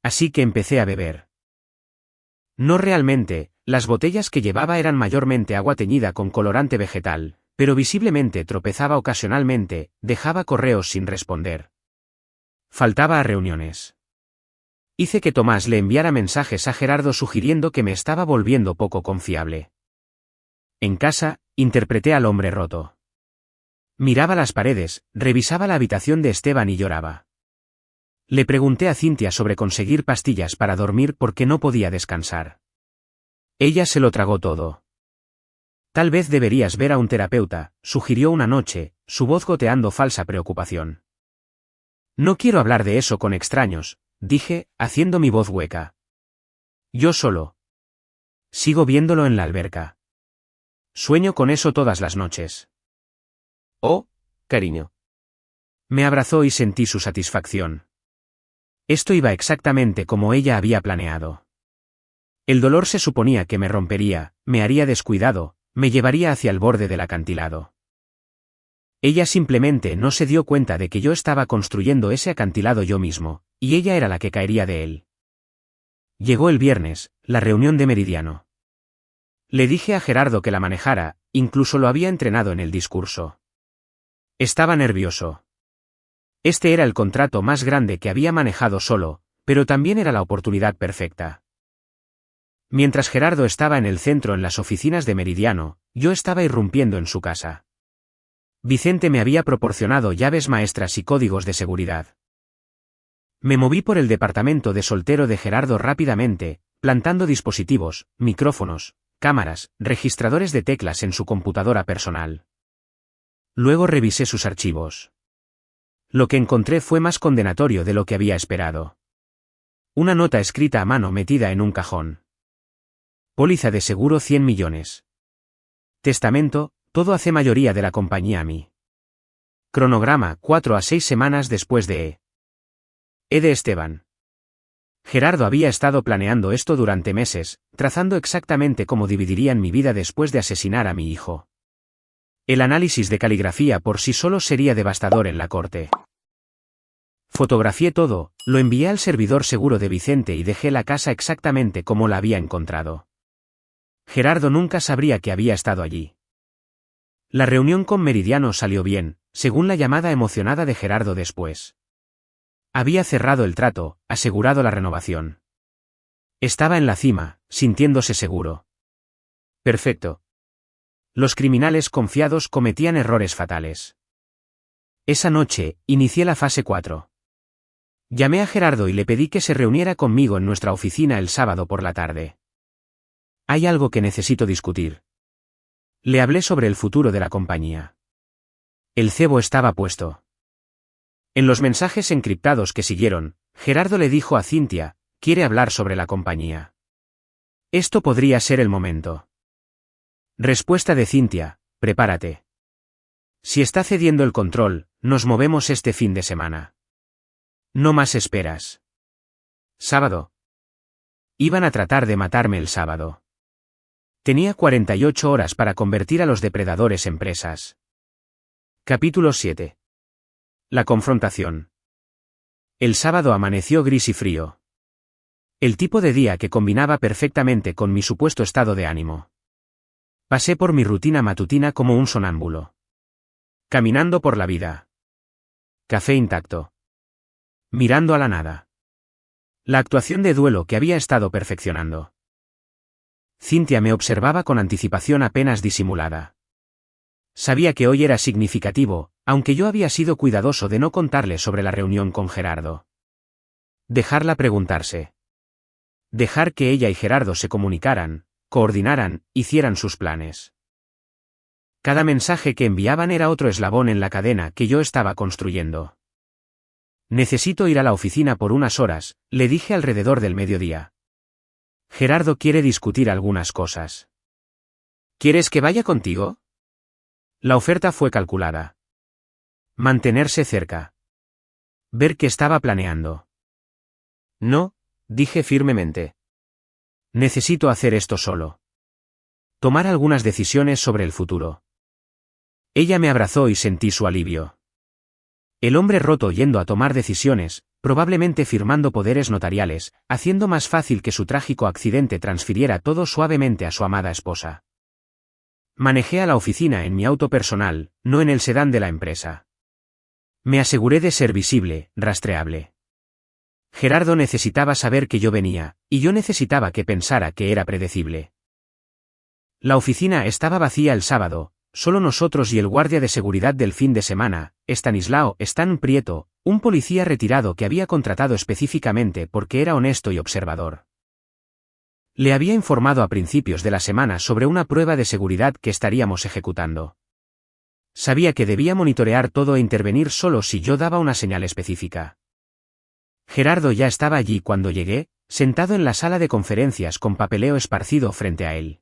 Así que empecé a beber. No realmente, las botellas que llevaba eran mayormente agua teñida con colorante vegetal, pero visiblemente tropezaba ocasionalmente, dejaba correos sin responder. Faltaba a reuniones. Hice que Tomás le enviara mensajes a Gerardo sugiriendo que me estaba volviendo poco confiable. En casa, interpreté al hombre roto. Miraba las paredes, revisaba la habitación de Esteban y lloraba. Le pregunté a Cynthia sobre conseguir pastillas para dormir porque no podía descansar. Ella se lo tragó todo. Tal vez deberías ver a un terapeuta, sugirió una noche, su voz goteando falsa preocupación. No quiero hablar de eso con extraños, dije, haciendo mi voz hueca. Yo solo. Sigo viéndolo en la alberca. Sueño con eso todas las noches. Oh, cariño. Me abrazó y sentí su satisfacción. Esto iba exactamente como ella había planeado. El dolor se suponía que me rompería, me haría descuidado, me llevaría hacia el borde del acantilado. Ella simplemente no se dio cuenta de que yo estaba construyendo ese acantilado yo mismo, y ella era la que caería de él. Llegó el viernes, la reunión de Meridiano. Le dije a Gerardo que la manejara, incluso lo había entrenado en el discurso. Estaba nervioso. Este era el contrato más grande que había manejado solo, pero también era la oportunidad perfecta. Mientras Gerardo estaba en el centro en las oficinas de Meridiano, yo estaba irrumpiendo en su casa. Vicente me había proporcionado llaves maestras y códigos de seguridad. Me moví por el departamento de soltero de Gerardo rápidamente, plantando dispositivos, micrófonos, cámaras, registradores de teclas en su computadora personal. Luego revisé sus archivos. Lo que encontré fue más condenatorio de lo que había esperado. Una nota escrita a mano metida en un cajón. Póliza de seguro 100 millones. Testamento: todo hace mayoría de la compañía a mí. Cronograma: 4 a 6 semanas después de E. de Esteban. Gerardo había estado planeando esto durante meses, trazando exactamente cómo dividirían mi vida después de asesinar a mi hijo. El análisis de caligrafía por sí solo sería devastador en la corte. Fotografié todo, lo envié al servidor seguro de Vicente y dejé la casa exactamente como la había encontrado. Gerardo nunca sabría que había estado allí. La reunión con Meridiano salió bien, según la llamada emocionada de Gerardo después. Había cerrado el trato, asegurado la renovación. Estaba en la cima, sintiéndose seguro. Perfecto. Los criminales confiados cometían errores fatales. Esa noche, inicié la fase 4. Llamé a Gerardo y le pedí que se reuniera conmigo en nuestra oficina el sábado por la tarde. Hay algo que necesito discutir. Le hablé sobre el futuro de la compañía. El cebo estaba puesto. En los mensajes encriptados que siguieron, Gerardo le dijo a Cynthia: quiere hablar sobre la compañía. Esto podría ser el momento. Respuesta de Cynthia: prepárate. Si está cediendo el control, nos movemos este fin de semana. No más esperas. Sábado. Iban a tratar de matarme el sábado. Tenía 48 horas para convertir a los depredadores en presas. Capítulo 7. La confrontación. El sábado amaneció gris y frío. El tipo de día que combinaba perfectamente con mi supuesto estado de ánimo. Pasé por mi rutina matutina como un sonámbulo. Caminando por la vida. Café intacto. Mirando a la nada. La actuación de duelo que había estado perfeccionando. Cynthia me observaba con anticipación apenas disimulada. Sabía que hoy era significativo, aunque yo había sido cuidadoso de no contarle sobre la reunión con Gerardo. Dejarla preguntarse. Dejar que ella y Gerardo se comunicaran, coordinaran, hicieran sus planes. Cada mensaje que enviaban era otro eslabón en la cadena que yo estaba construyendo. Necesito ir a la oficina por unas horas, le dije alrededor del mediodía. Gerardo quiere discutir algunas cosas. ¿Quieres que vaya contigo? La oferta fue calculada. Mantenerse cerca. Ver qué estaba planeando. No, dije firmemente. Necesito hacer esto solo. Tomar algunas decisiones sobre el futuro. Ella me abrazó y sentí su alivio. El hombre roto yendo a tomar decisiones, probablemente firmando poderes notariales, haciendo más fácil que su trágico accidente transfiriera todo suavemente a su amada esposa. Manejé a la oficina en mi auto personal, no en el sedán de la empresa. Me aseguré de ser visible, rastreable. Gerardo necesitaba saber que yo venía, y yo necesitaba que pensara que era predecible. La oficina estaba vacía el sábado, solo nosotros y el guardia de seguridad del fin de semana, Estanislao Stan Prieto, un policía retirado que había contratado específicamente porque era honesto y observador. Le había informado a principios de la semana sobre una prueba de seguridad que estaríamos ejecutando. Sabía que debía monitorear todo e intervenir solo si yo daba una señal específica. Gerardo ya estaba allí cuando llegué, sentado en la sala de conferencias con papeleo esparcido frente a él.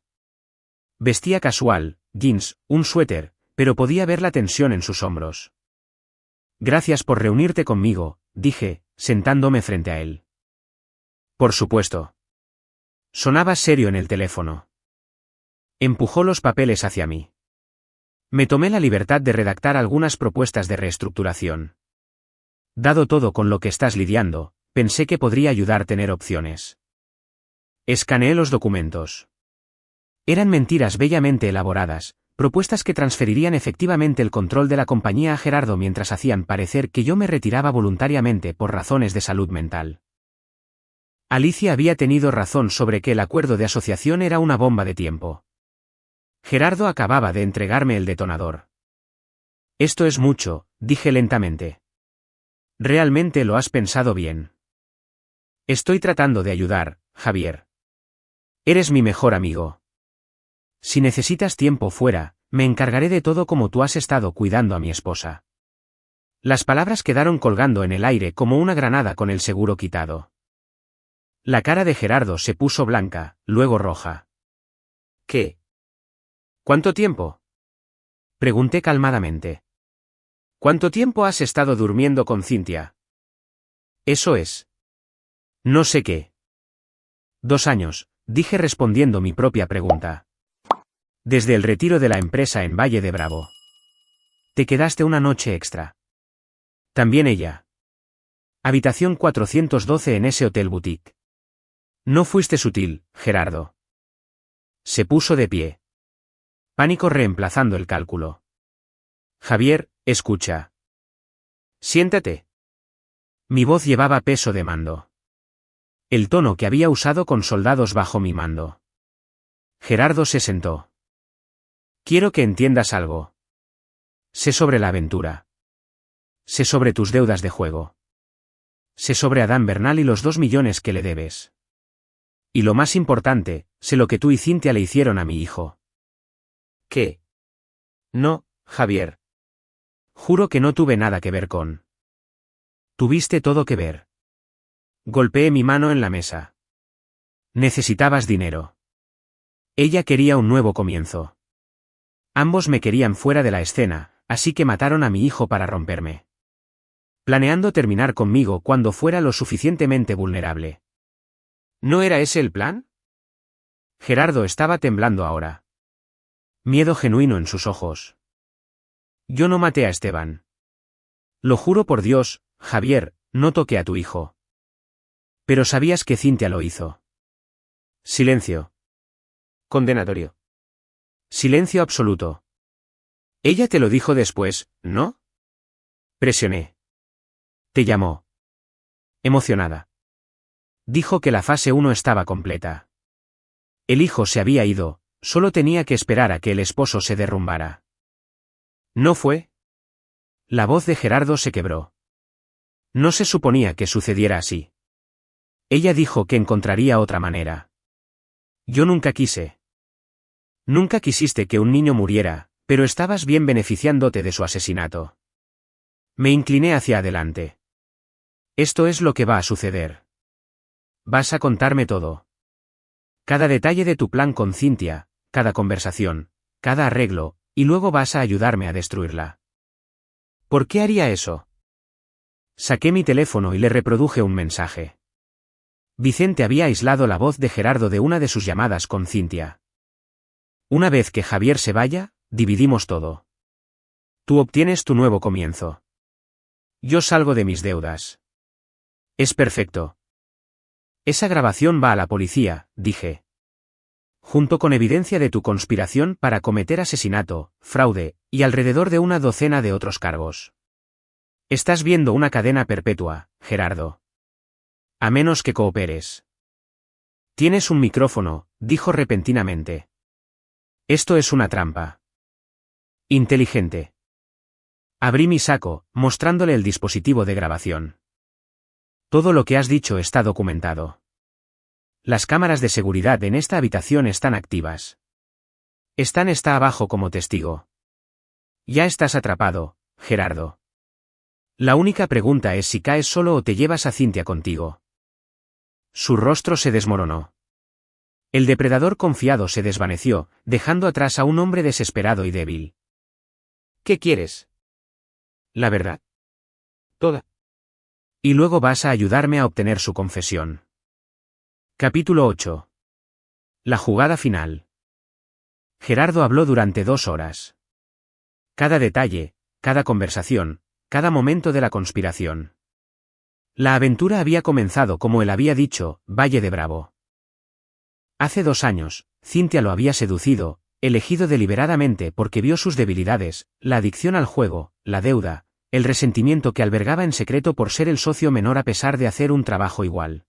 Vestía casual, jeans, un suéter, pero podía ver la tensión en sus hombros. Gracias por reunirte conmigo, dije, sentándome frente a él. Por supuesto. Sonaba serio en el teléfono. Empujó los papeles hacia mí. Me tomé la libertad de redactar algunas propuestas de reestructuración. Dado todo con lo que estás lidiando, pensé que podría ayudar a tener opciones. Escaneé los documentos. Eran mentiras bellamente elaboradas, propuestas que transferirían efectivamente el control de la compañía a Gerardo mientras hacían parecer que yo me retiraba voluntariamente por razones de salud mental. Alicia había tenido razón sobre que el acuerdo de asociación era una bomba de tiempo. Gerardo acababa de entregarme el detonador. Esto es mucho, dije lentamente. Realmente lo has pensado bien. Estoy tratando de ayudar, Javier. Eres mi mejor amigo. Si necesitas tiempo fuera, me encargaré de todo como tú has estado cuidando a mi esposa. Las palabras quedaron colgando en el aire como una granada con el seguro quitado. La cara de Gerardo se puso blanca, luego roja. ¿Qué? ¿Cuánto tiempo? Pregunté calmadamente. ¿Cuánto tiempo has estado durmiendo con Cintia? Eso es. No sé qué. 2 años, dije respondiendo mi propia pregunta. Desde el retiro de la empresa en Valle de Bravo. Te quedaste una noche extra. También ella. Habitación 412 en ese hotel boutique. No fuiste sutil, Gerardo. Se puso de pie. Pánico reemplazando el cálculo. Javier, escucha. Siéntate. Mi voz llevaba peso de mando. El tono que había usado con soldados bajo mi mando. Gerardo se sentó. Quiero que entiendas algo. Sé sobre la aventura. Sé sobre tus deudas de juego. Sé sobre Adán Bernal y los 2 millones que le debes. Y lo más importante, sé lo que tú y Cintia le hicieron a mi hijo. ¿Qué? No, Javier. Juro que no tuve nada que ver con. Tuviste todo que ver. Golpeé mi mano en la mesa. Necesitabas dinero. Ella quería un nuevo comienzo. Ambos me querían fuera de la escena, así que mataron a mi hijo para romperme. Planeando terminar conmigo cuando fuera lo suficientemente vulnerable. ¿No era ese el plan? Gerardo estaba temblando ahora. Miedo genuino en sus ojos. Yo no maté a Esteban. Lo juro por Dios, Javier, no toqué a tu hijo. Pero sabías que Cintia lo hizo. Silencio. Condenatorio. Silencio absoluto. Ella te lo dijo después, ¿no? Presioné. Te llamó. Emocionada. Dijo que la fase 1 estaba completa. El hijo se había ido, solo tenía que esperar a que el esposo se derrumbara. ¿No fue? La voz de Gerardo se quebró. No se suponía que sucediera así. Ella dijo que encontraría otra manera. Yo nunca quise. Nunca quisiste que un niño muriera, pero estabas bien beneficiándote de su asesinato. Me incliné hacia adelante. Esto es lo que va a suceder. Vas a contarme todo. Cada detalle de tu plan con Cintia, cada conversación, cada arreglo, y luego vas a ayudarme a destruirla. ¿Por qué haría eso? Saqué mi teléfono y le reproduje un mensaje. Vicente había aislado la voz de Gerardo de una de sus llamadas con Cintia. Una vez que Javier se vaya, dividimos todo. Tú obtienes tu nuevo comienzo. Yo salgo de mis deudas. Es perfecto. Esa grabación va a la policía, dije. Junto con evidencia de tu conspiración para cometer asesinato, fraude, y alrededor de una docena de otros cargos. Estás viendo una cadena perpetua, Gerardo. A menos que cooperes. Tienes un micrófono, dijo repentinamente. Esto es una trampa. Inteligente. Abrí mi saco, mostrándole el dispositivo de grabación. Todo lo que has dicho está documentado. Las cámaras de seguridad en esta habitación están activas. Stan está abajo como testigo. Ya estás atrapado, Gerardo. La única pregunta es si caes solo o te llevas a Cintia contigo. Su rostro se desmoronó. El depredador confiado se desvaneció, dejando atrás a un hombre desesperado y débil. ¿Qué quieres? La verdad. Toda. Y luego vas a ayudarme a obtener su confesión. Capítulo 8. La jugada final. Gerardo habló durante 2 horas. Cada detalle, cada conversación, cada momento de la conspiración. La aventura había comenzado como él había dicho, Valle de Bravo. Hace 2 años, Cintia lo había seducido, elegido deliberadamente porque vio sus debilidades, la adicción al juego, la deuda, el resentimiento que albergaba en secreto por ser el socio menor a pesar de hacer un trabajo igual.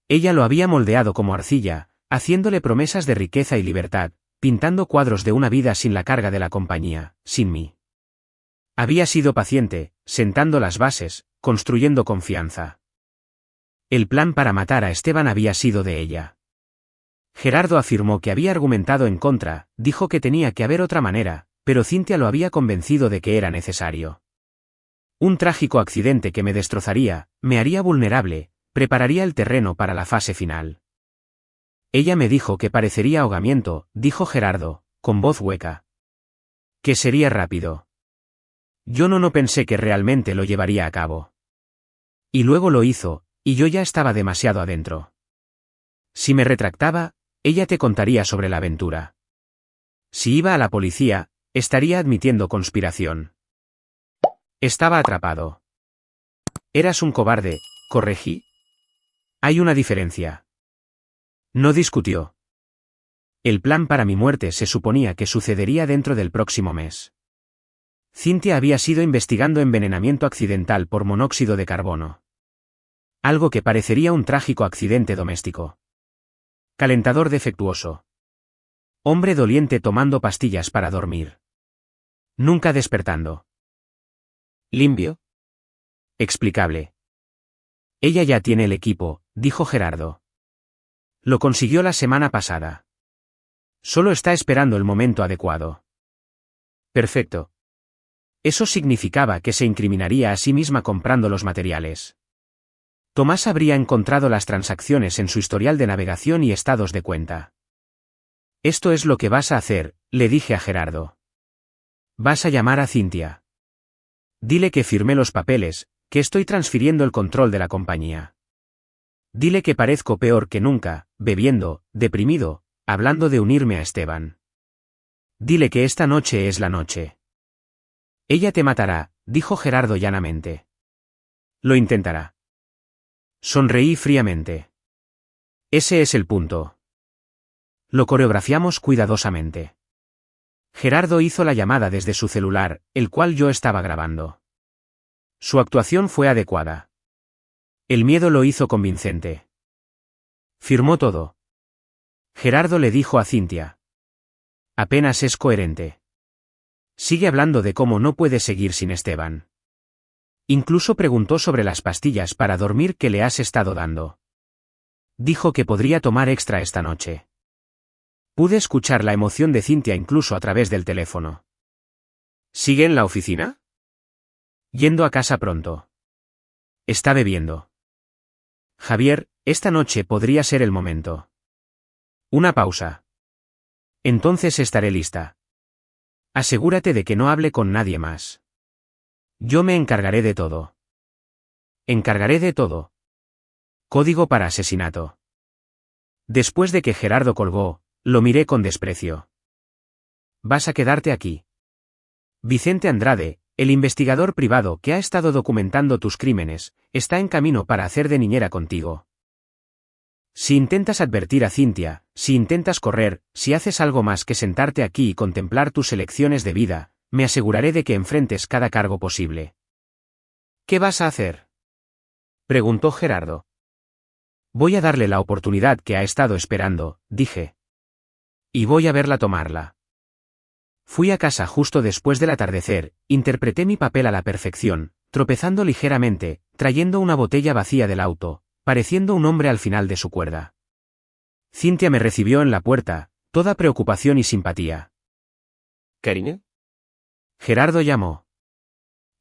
Ella lo había moldeado como arcilla, haciéndole promesas de riqueza y libertad, pintando cuadros de una vida sin la carga de la compañía, sin mí. Había sido paciente, sentando las bases, construyendo confianza. El plan para matar a Esteban había sido de ella. Gerardo afirmó que había argumentado en contra, dijo que tenía que haber otra manera, pero Cintia lo había convencido de que era necesario. Un trágico accidente que me destrozaría, me haría vulnerable, prepararía el terreno para la fase final. Ella me dijo que parecería ahogamiento, dijo Gerardo, con voz hueca. Que sería rápido. Yo no pensé que realmente lo llevaría a cabo. Y luego lo hizo, y yo ya estaba demasiado adentro. Si me retractaba, ella te contaría sobre la aventura. Si iba a la policía, estaría admitiendo conspiración. Estaba atrapado. Eras un cobarde, corregí. Hay una diferencia. No discutió. El plan para mi muerte se suponía que sucedería dentro del próximo mes. Cynthia había sido investigando envenenamiento accidental por monóxido de carbono. Algo que parecería un trágico accidente doméstico. Calentador defectuoso. Hombre doliente tomando pastillas para dormir. Nunca despertando. ¿Limpio? Explicable. Ella ya tiene el equipo, dijo Gerardo. Lo consiguió la semana pasada. Solo está esperando el momento adecuado. Perfecto. Eso significaba que se incriminaría a sí misma comprando los materiales. Tomás habría encontrado las transacciones en su historial de navegación y estados de cuenta. Esto es lo que vas a hacer, le dije a Gerardo. Vas a llamar a Cynthia. Dile que firmé los papeles, que estoy transfiriendo el control de la compañía. Dile que parezco peor que nunca, bebiendo, deprimido, hablando de unirme a Esteban. Dile que esta noche es la noche. Ella te matará, dijo Gerardo llanamente. Lo intentará. Sonreí fríamente. Ese es el punto. Lo coreografiamos cuidadosamente. Gerardo hizo la llamada desde su celular, el cual yo estaba grabando. Su actuación fue adecuada. El miedo lo hizo convincente. Firmó todo. Gerardo le dijo a Cynthia. Apenas es coherente. Sigue hablando de cómo no puede seguir sin Esteban. Incluso preguntó sobre las pastillas para dormir que le has estado dando. Dijo que podría tomar extra esta noche. Pude escuchar la emoción de Cynthia incluso a través del teléfono. ¿Sigue en la oficina? Yendo a casa pronto. Está bebiendo. Javier, esta noche podría ser el momento. Una pausa. Entonces estaré lista. Asegúrate de que no hable con nadie más. Yo me encargaré de todo. Encargaré de todo. Código para asesinato. Después de que Gerardo colgó, lo miré con desprecio. Vas a quedarte aquí. Vicente Andrade, el investigador privado que ha estado documentando tus crímenes, está en camino para hacer de niñera contigo. Si intentas advertir a Cynthia, si intentas correr, si haces algo más que sentarte aquí y contemplar tus elecciones de vida, me aseguraré de que enfrentes cada cargo posible. ¿Qué vas a hacer?, preguntó Gerardo. Voy a darle la oportunidad que ha estado esperando, dije. Y voy a verla tomarla. Fui a casa justo después del atardecer, interpreté mi papel a la perfección, tropezando ligeramente, trayendo una botella vacía del auto, pareciendo un hombre al final de su cuerda. Cynthia me recibió en la puerta, toda preocupación y simpatía. ¿Karina? Gerardo llamó.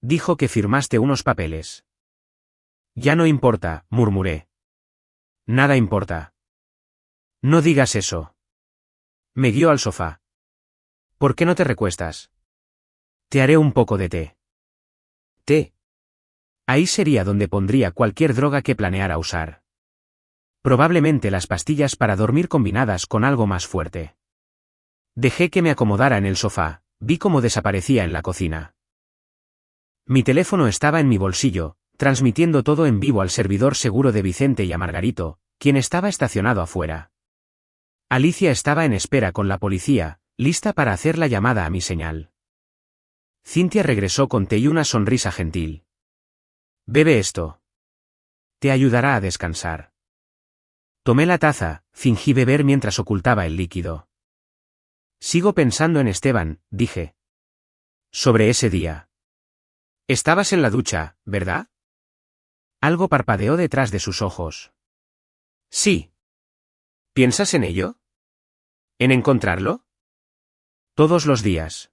Dijo que firmaste unos papeles. Ya no importa, murmuré. Nada importa. No digas eso. Me guió al sofá. ¿Por qué no te recuestas? Te haré un poco de té. ¿Té? Ahí sería donde pondría cualquier droga que planeara usar. Probablemente las pastillas para dormir combinadas con algo más fuerte. Dejé que me acomodara en el sofá, vi cómo desaparecía en la cocina. Mi teléfono estaba en mi bolsillo, transmitiendo todo en vivo al servidor seguro de Vicente y a Margarito, quien estaba estacionado afuera. Alicia estaba en espera con la policía, lista para hacer la llamada a mi señal. Cynthia regresó con té y una sonrisa gentil. Bebe esto. Te ayudará a descansar. Tomé la taza, fingí beber mientras ocultaba el líquido. Sigo pensando en Esteban, dije. Sobre ese día. Estabas en la ducha, ¿verdad? Algo parpadeó detrás de sus ojos. Sí. ¿Piensas en ello? ¿En encontrarlo? Todos los días.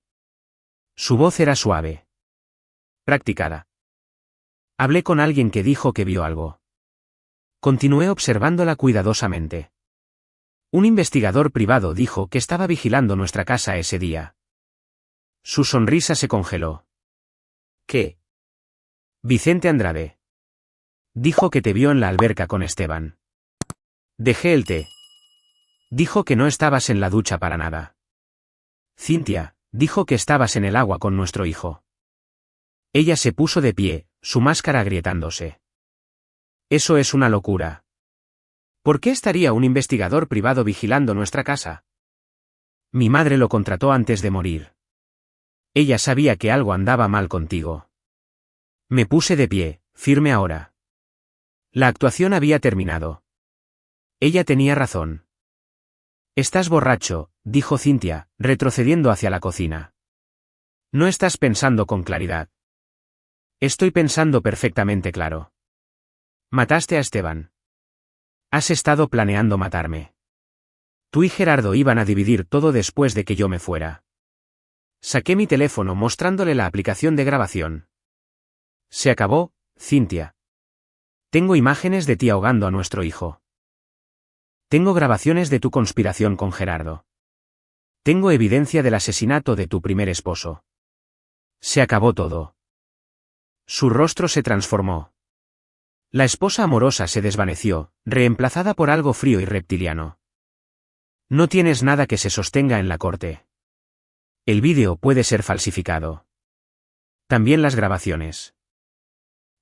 Su voz era suave. Practicada. Hablé con alguien que dijo que vio algo. Continué observándola cuidadosamente. Un investigador privado dijo que estaba vigilando nuestra casa ese día. Su sonrisa se congeló. ¿Qué? Vicente Andrade. Dijo que te vio en la alberca con Esteban. Dejé el té. Dijo que no estabas en la ducha para nada. Cintia, dijo que estabas en el agua con nuestro hijo. Ella se puso de pie, su máscara agrietándose. Eso es una locura. ¿Por qué estaría un investigador privado vigilando nuestra casa? Mi madre lo contrató antes de morir. Ella sabía que algo andaba mal contigo. Me puse de pie, firme ahora. La actuación había terminado. Ella tenía razón. Estás borracho, dijo Cintia, retrocediendo hacia la cocina. No estás pensando con claridad. Estoy pensando perfectamente claro. Mataste a Esteban. Has estado planeando matarme. Tú y Gerardo iban a dividir todo después de que yo me fuera. Saqué mi teléfono mostrándole la aplicación de grabación. Se acabó, Cintia. Tengo imágenes de ti ahogando a nuestro hijo. Tengo grabaciones de tu conspiración con Gerardo. Tengo evidencia del asesinato de tu primer esposo. Se acabó todo. Su rostro se transformó. La esposa amorosa se desvaneció, reemplazada por algo frío y reptiliano. No tienes nada que se sostenga en la corte. El vídeo puede ser falsificado. También las grabaciones.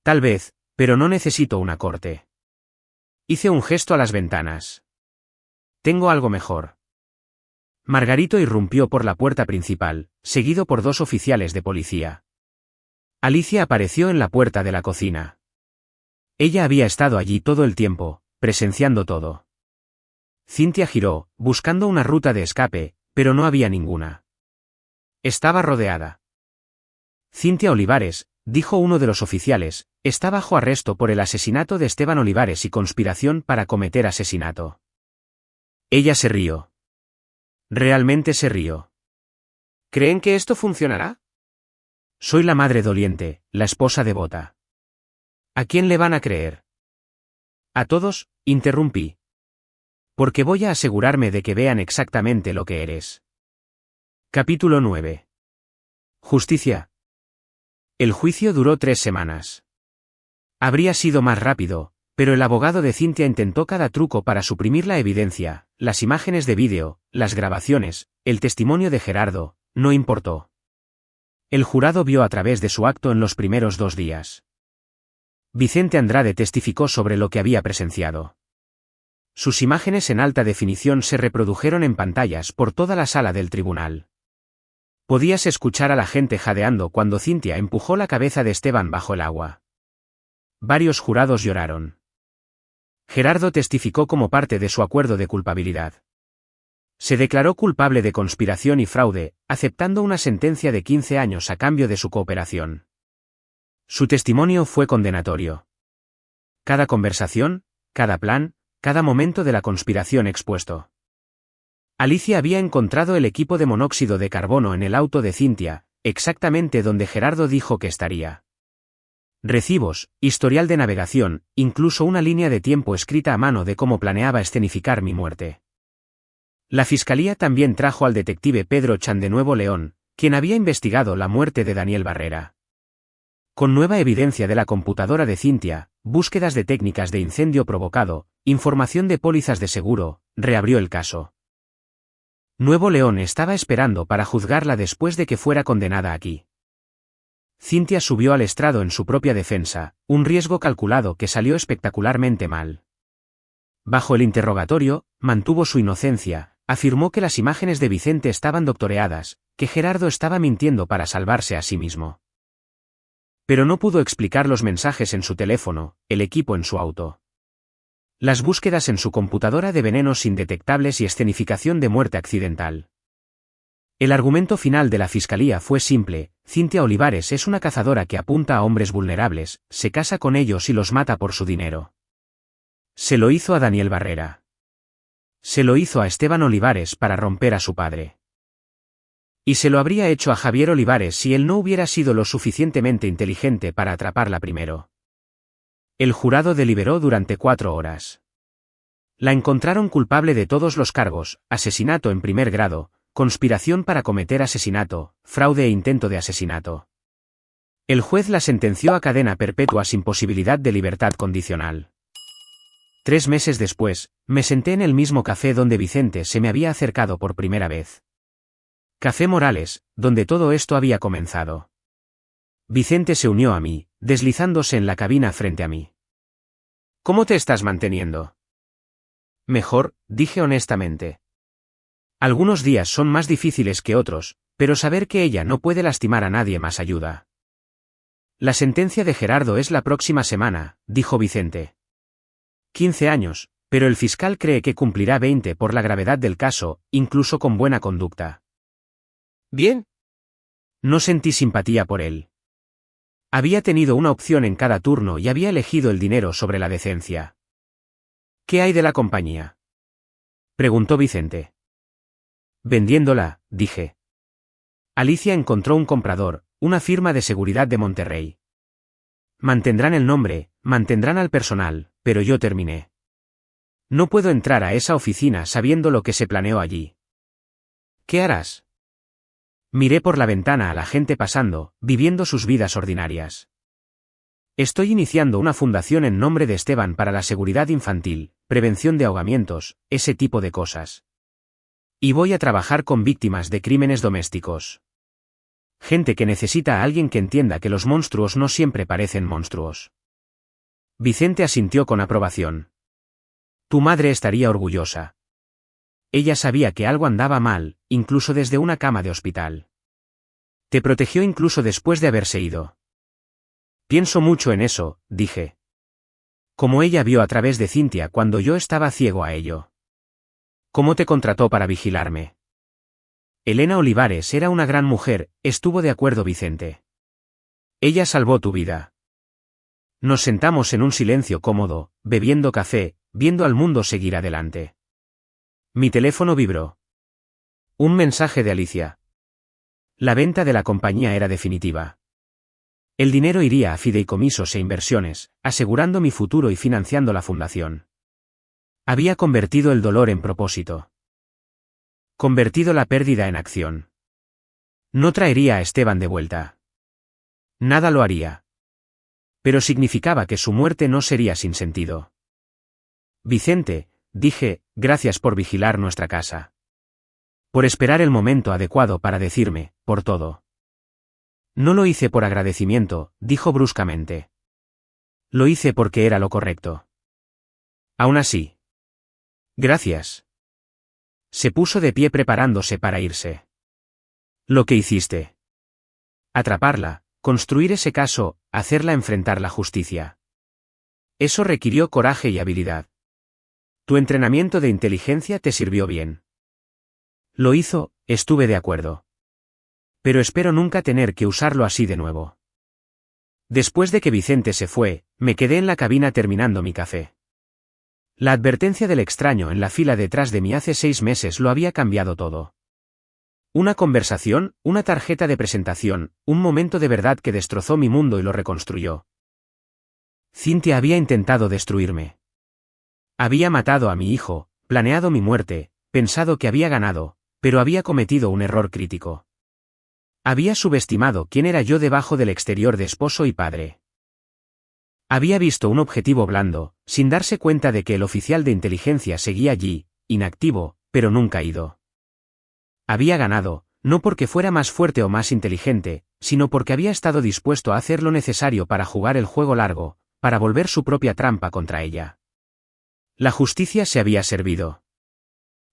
Tal vez, pero no necesito una corte. Hice un gesto a las ventanas. Tengo algo mejor. Margarito irrumpió por la puerta principal, seguido por 2 oficiales de policía. Alicia apareció en la puerta de la cocina. Ella había estado allí todo el tiempo, presenciando todo. Cintia giró, buscando una ruta de escape, pero no había ninguna. Estaba rodeada. Cintia Olivares, dijo uno de los oficiales, está bajo arresto por el asesinato de Esteban Olivares y conspiración para cometer asesinato. Ella se rió. Realmente se rió. ¿Creen que esto funcionará? Soy la madre doliente, la esposa devota. ¿A quién le van a creer? A todos, interrumpí. Porque voy a asegurarme de que vean exactamente lo que eres. Capítulo 9. Justicia. El juicio duró 3 semanas. Habría sido más rápido, pero el abogado de Cintia intentó cada truco para suprimir la evidencia, las imágenes de vídeo, las grabaciones, el testimonio de Gerardo, no importó. El jurado vio a través de su acto en los primeros 2 días. Vicente Andrade testificó sobre lo que había presenciado. Sus imágenes en alta definición se reprodujeron en pantallas por toda la sala del tribunal. Podías escuchar a la gente jadeando cuando Cintia empujó la cabeza de Esteban bajo el agua. Varios jurados lloraron. Gerardo testificó como parte de su acuerdo de culpabilidad. Se declaró culpable de conspiración y fraude, aceptando una sentencia de 15 años a cambio de su cooperación. Su testimonio fue condenatorio. Cada conversación, cada plan, cada momento de la conspiración expuesto. Alicia había encontrado el equipo de monóxido de carbono en el auto de Cintia, exactamente donde Gerardo dijo que estaría. Recibos, historial de navegación, incluso una línea de tiempo escrita a mano de cómo planeaba escenificar mi muerte. La fiscalía también trajo al detective Pedro Chan de Nuevo León, quien había investigado la muerte de Daniel Barrera. Con nueva evidencia de la computadora de Cintia, búsquedas de técnicas de incendio provocado, información de pólizas de seguro, reabrió el caso. Nuevo León estaba esperando para juzgarla después de que fuera condenada aquí. Cintia subió al estrado en su propia defensa, un riesgo calculado que salió espectacularmente mal. Bajo el interrogatorio, mantuvo su inocencia, afirmó que las imágenes de Vicente estaban doctoreadas, que Gerardo estaba mintiendo para salvarse a sí mismo. Pero no pudo explicar los mensajes en su teléfono, el equipo en su auto. Las búsquedas en su computadora de venenos indetectables y escenificación de muerte accidental. El argumento final de la fiscalía fue simple: Cintia Olivares es una cazadora que apunta a hombres vulnerables, se casa con ellos y los mata por su dinero. Se lo hizo a Daniel Barrera. Se lo hizo a Esteban Olivares para romper a su padre. Y se lo habría hecho a Javier Olivares si él no hubiera sido lo suficientemente inteligente para atraparla primero. El jurado deliberó durante 4 horas. La encontraron culpable de todos los cargos: asesinato en primer grado, conspiración para cometer asesinato, fraude e intento de asesinato. El juez la sentenció a cadena perpetua sin posibilidad de libertad condicional. 3 meses después, me senté en el mismo café donde Vicente se me había acercado por primera vez. Café Morales, donde todo esto había comenzado. Vicente se unió a mí, deslizándose en la cabina frente a mí. ¿Cómo te estás manteniendo? Mejor, dije honestamente. Algunos días son más difíciles que otros, pero saber que ella no puede lastimar a nadie más ayuda. La sentencia de Gerardo es la próxima semana, dijo Vicente. 15 años, pero el fiscal cree que cumplirá 20 por la gravedad del caso, incluso con buena conducta. Bien. No sentí simpatía por él. Había tenido una opción en cada turno y había elegido el dinero sobre la decencia. ¿Qué hay de la compañía? Preguntó Vicente. Vendiéndola, dije. Alicia encontró un comprador, una firma de seguridad de Monterrey. Mantendrán el nombre, mantendrán al personal, pero yo terminé. No puedo entrar a esa oficina sabiendo lo que se planeó allí. ¿Qué harás? Miré por la ventana a la gente pasando, viviendo sus vidas ordinarias. Estoy iniciando una fundación en nombre de Esteban para la seguridad infantil, prevención de ahogamientos, ese tipo de cosas. Y voy a trabajar con víctimas de crímenes domésticos. Gente que necesita a alguien que entienda que los monstruos no siempre parecen monstruos. Vicente asintió con aprobación. Tu madre estaría orgullosa. Ella sabía que algo andaba mal, incluso desde una cama de hospital. Te protegió incluso después de haberse ido. Pienso mucho en eso, dije. Como ella vio a través de Cintia cuando yo estaba ciego a ello. ¿Cómo te contrató para vigilarme? Elena Olivares era una gran mujer, estuvo de acuerdo Vicente. Ella salvó tu vida. Nos sentamos en un silencio cómodo, bebiendo café, viendo al mundo seguir adelante. Mi teléfono vibró. Un mensaje de Alicia. La venta de la compañía era definitiva. El dinero iría a fideicomisos e inversiones, asegurando mi futuro y financiando la fundación. Había convertido el dolor en propósito. Convertido la pérdida en acción. No traería a Esteban de vuelta. Nada lo haría. Pero significaba que su muerte no sería sin sentido. Vicente, dije, gracias por vigilar nuestra casa. Por esperar el momento adecuado para decirme, por todo. No lo hice por agradecimiento, dijo bruscamente. Lo hice porque era lo correcto. Aún así. Gracias. Se puso de pie preparándose para irse. Lo que hiciste. Atraparla, construir ese caso, hacerla enfrentar la justicia. Eso requirió coraje y habilidad. Tu entrenamiento de inteligencia te sirvió bien. Lo hizo, estuve de acuerdo. Pero espero nunca tener que usarlo así de nuevo. Después de que Vicente se fue, me quedé en la cabina terminando mi café. La advertencia del extraño en la fila detrás de mí hace 6 meses lo había cambiado todo. Una conversación, una tarjeta de presentación, un momento de verdad que destrozó mi mundo y lo reconstruyó. Cintia había intentado destruirme. Había matado a mi hijo, planeado mi muerte, pensado que había ganado, pero había cometido un error crítico. Había subestimado quién era yo debajo del exterior de esposo y padre. Había visto un objetivo blando, sin darse cuenta de que el oficial de inteligencia seguía allí, inactivo, pero nunca ido. Había ganado, no porque fuera más fuerte o más inteligente, sino porque había estado dispuesto a hacer lo necesario para jugar el juego largo, para volver su propia trampa contra ella. La justicia se había servido.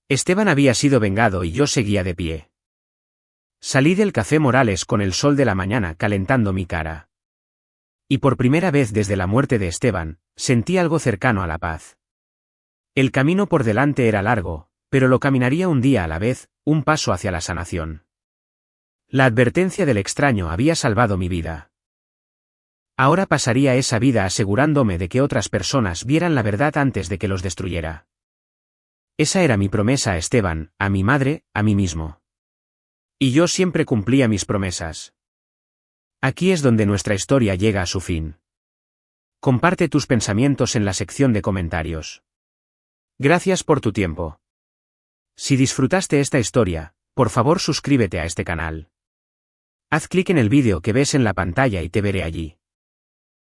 Esteban había sido vengado y yo seguía de pie. Salí del Café Morales con el sol de la mañana calentando mi cara. Y por primera vez desde la muerte de Esteban, sentí algo cercano a la paz. El camino por delante era largo, pero lo caminaría un día a la vez, un paso hacia la sanación. La advertencia del extraño había salvado mi vida. Ahora pasaría esa vida asegurándome de que otras personas vieran la verdad antes de que los destruyera. Esa era mi promesa a Esteban, a mi madre, a mí mismo. Y yo siempre cumplía mis promesas. Aquí es donde nuestra historia llega a su fin. Comparte tus pensamientos en la sección de comentarios. Gracias por tu tiempo. Si disfrutaste esta historia, por favor suscríbete a este canal. Haz clic en el vídeo que ves en la pantalla y te veré allí.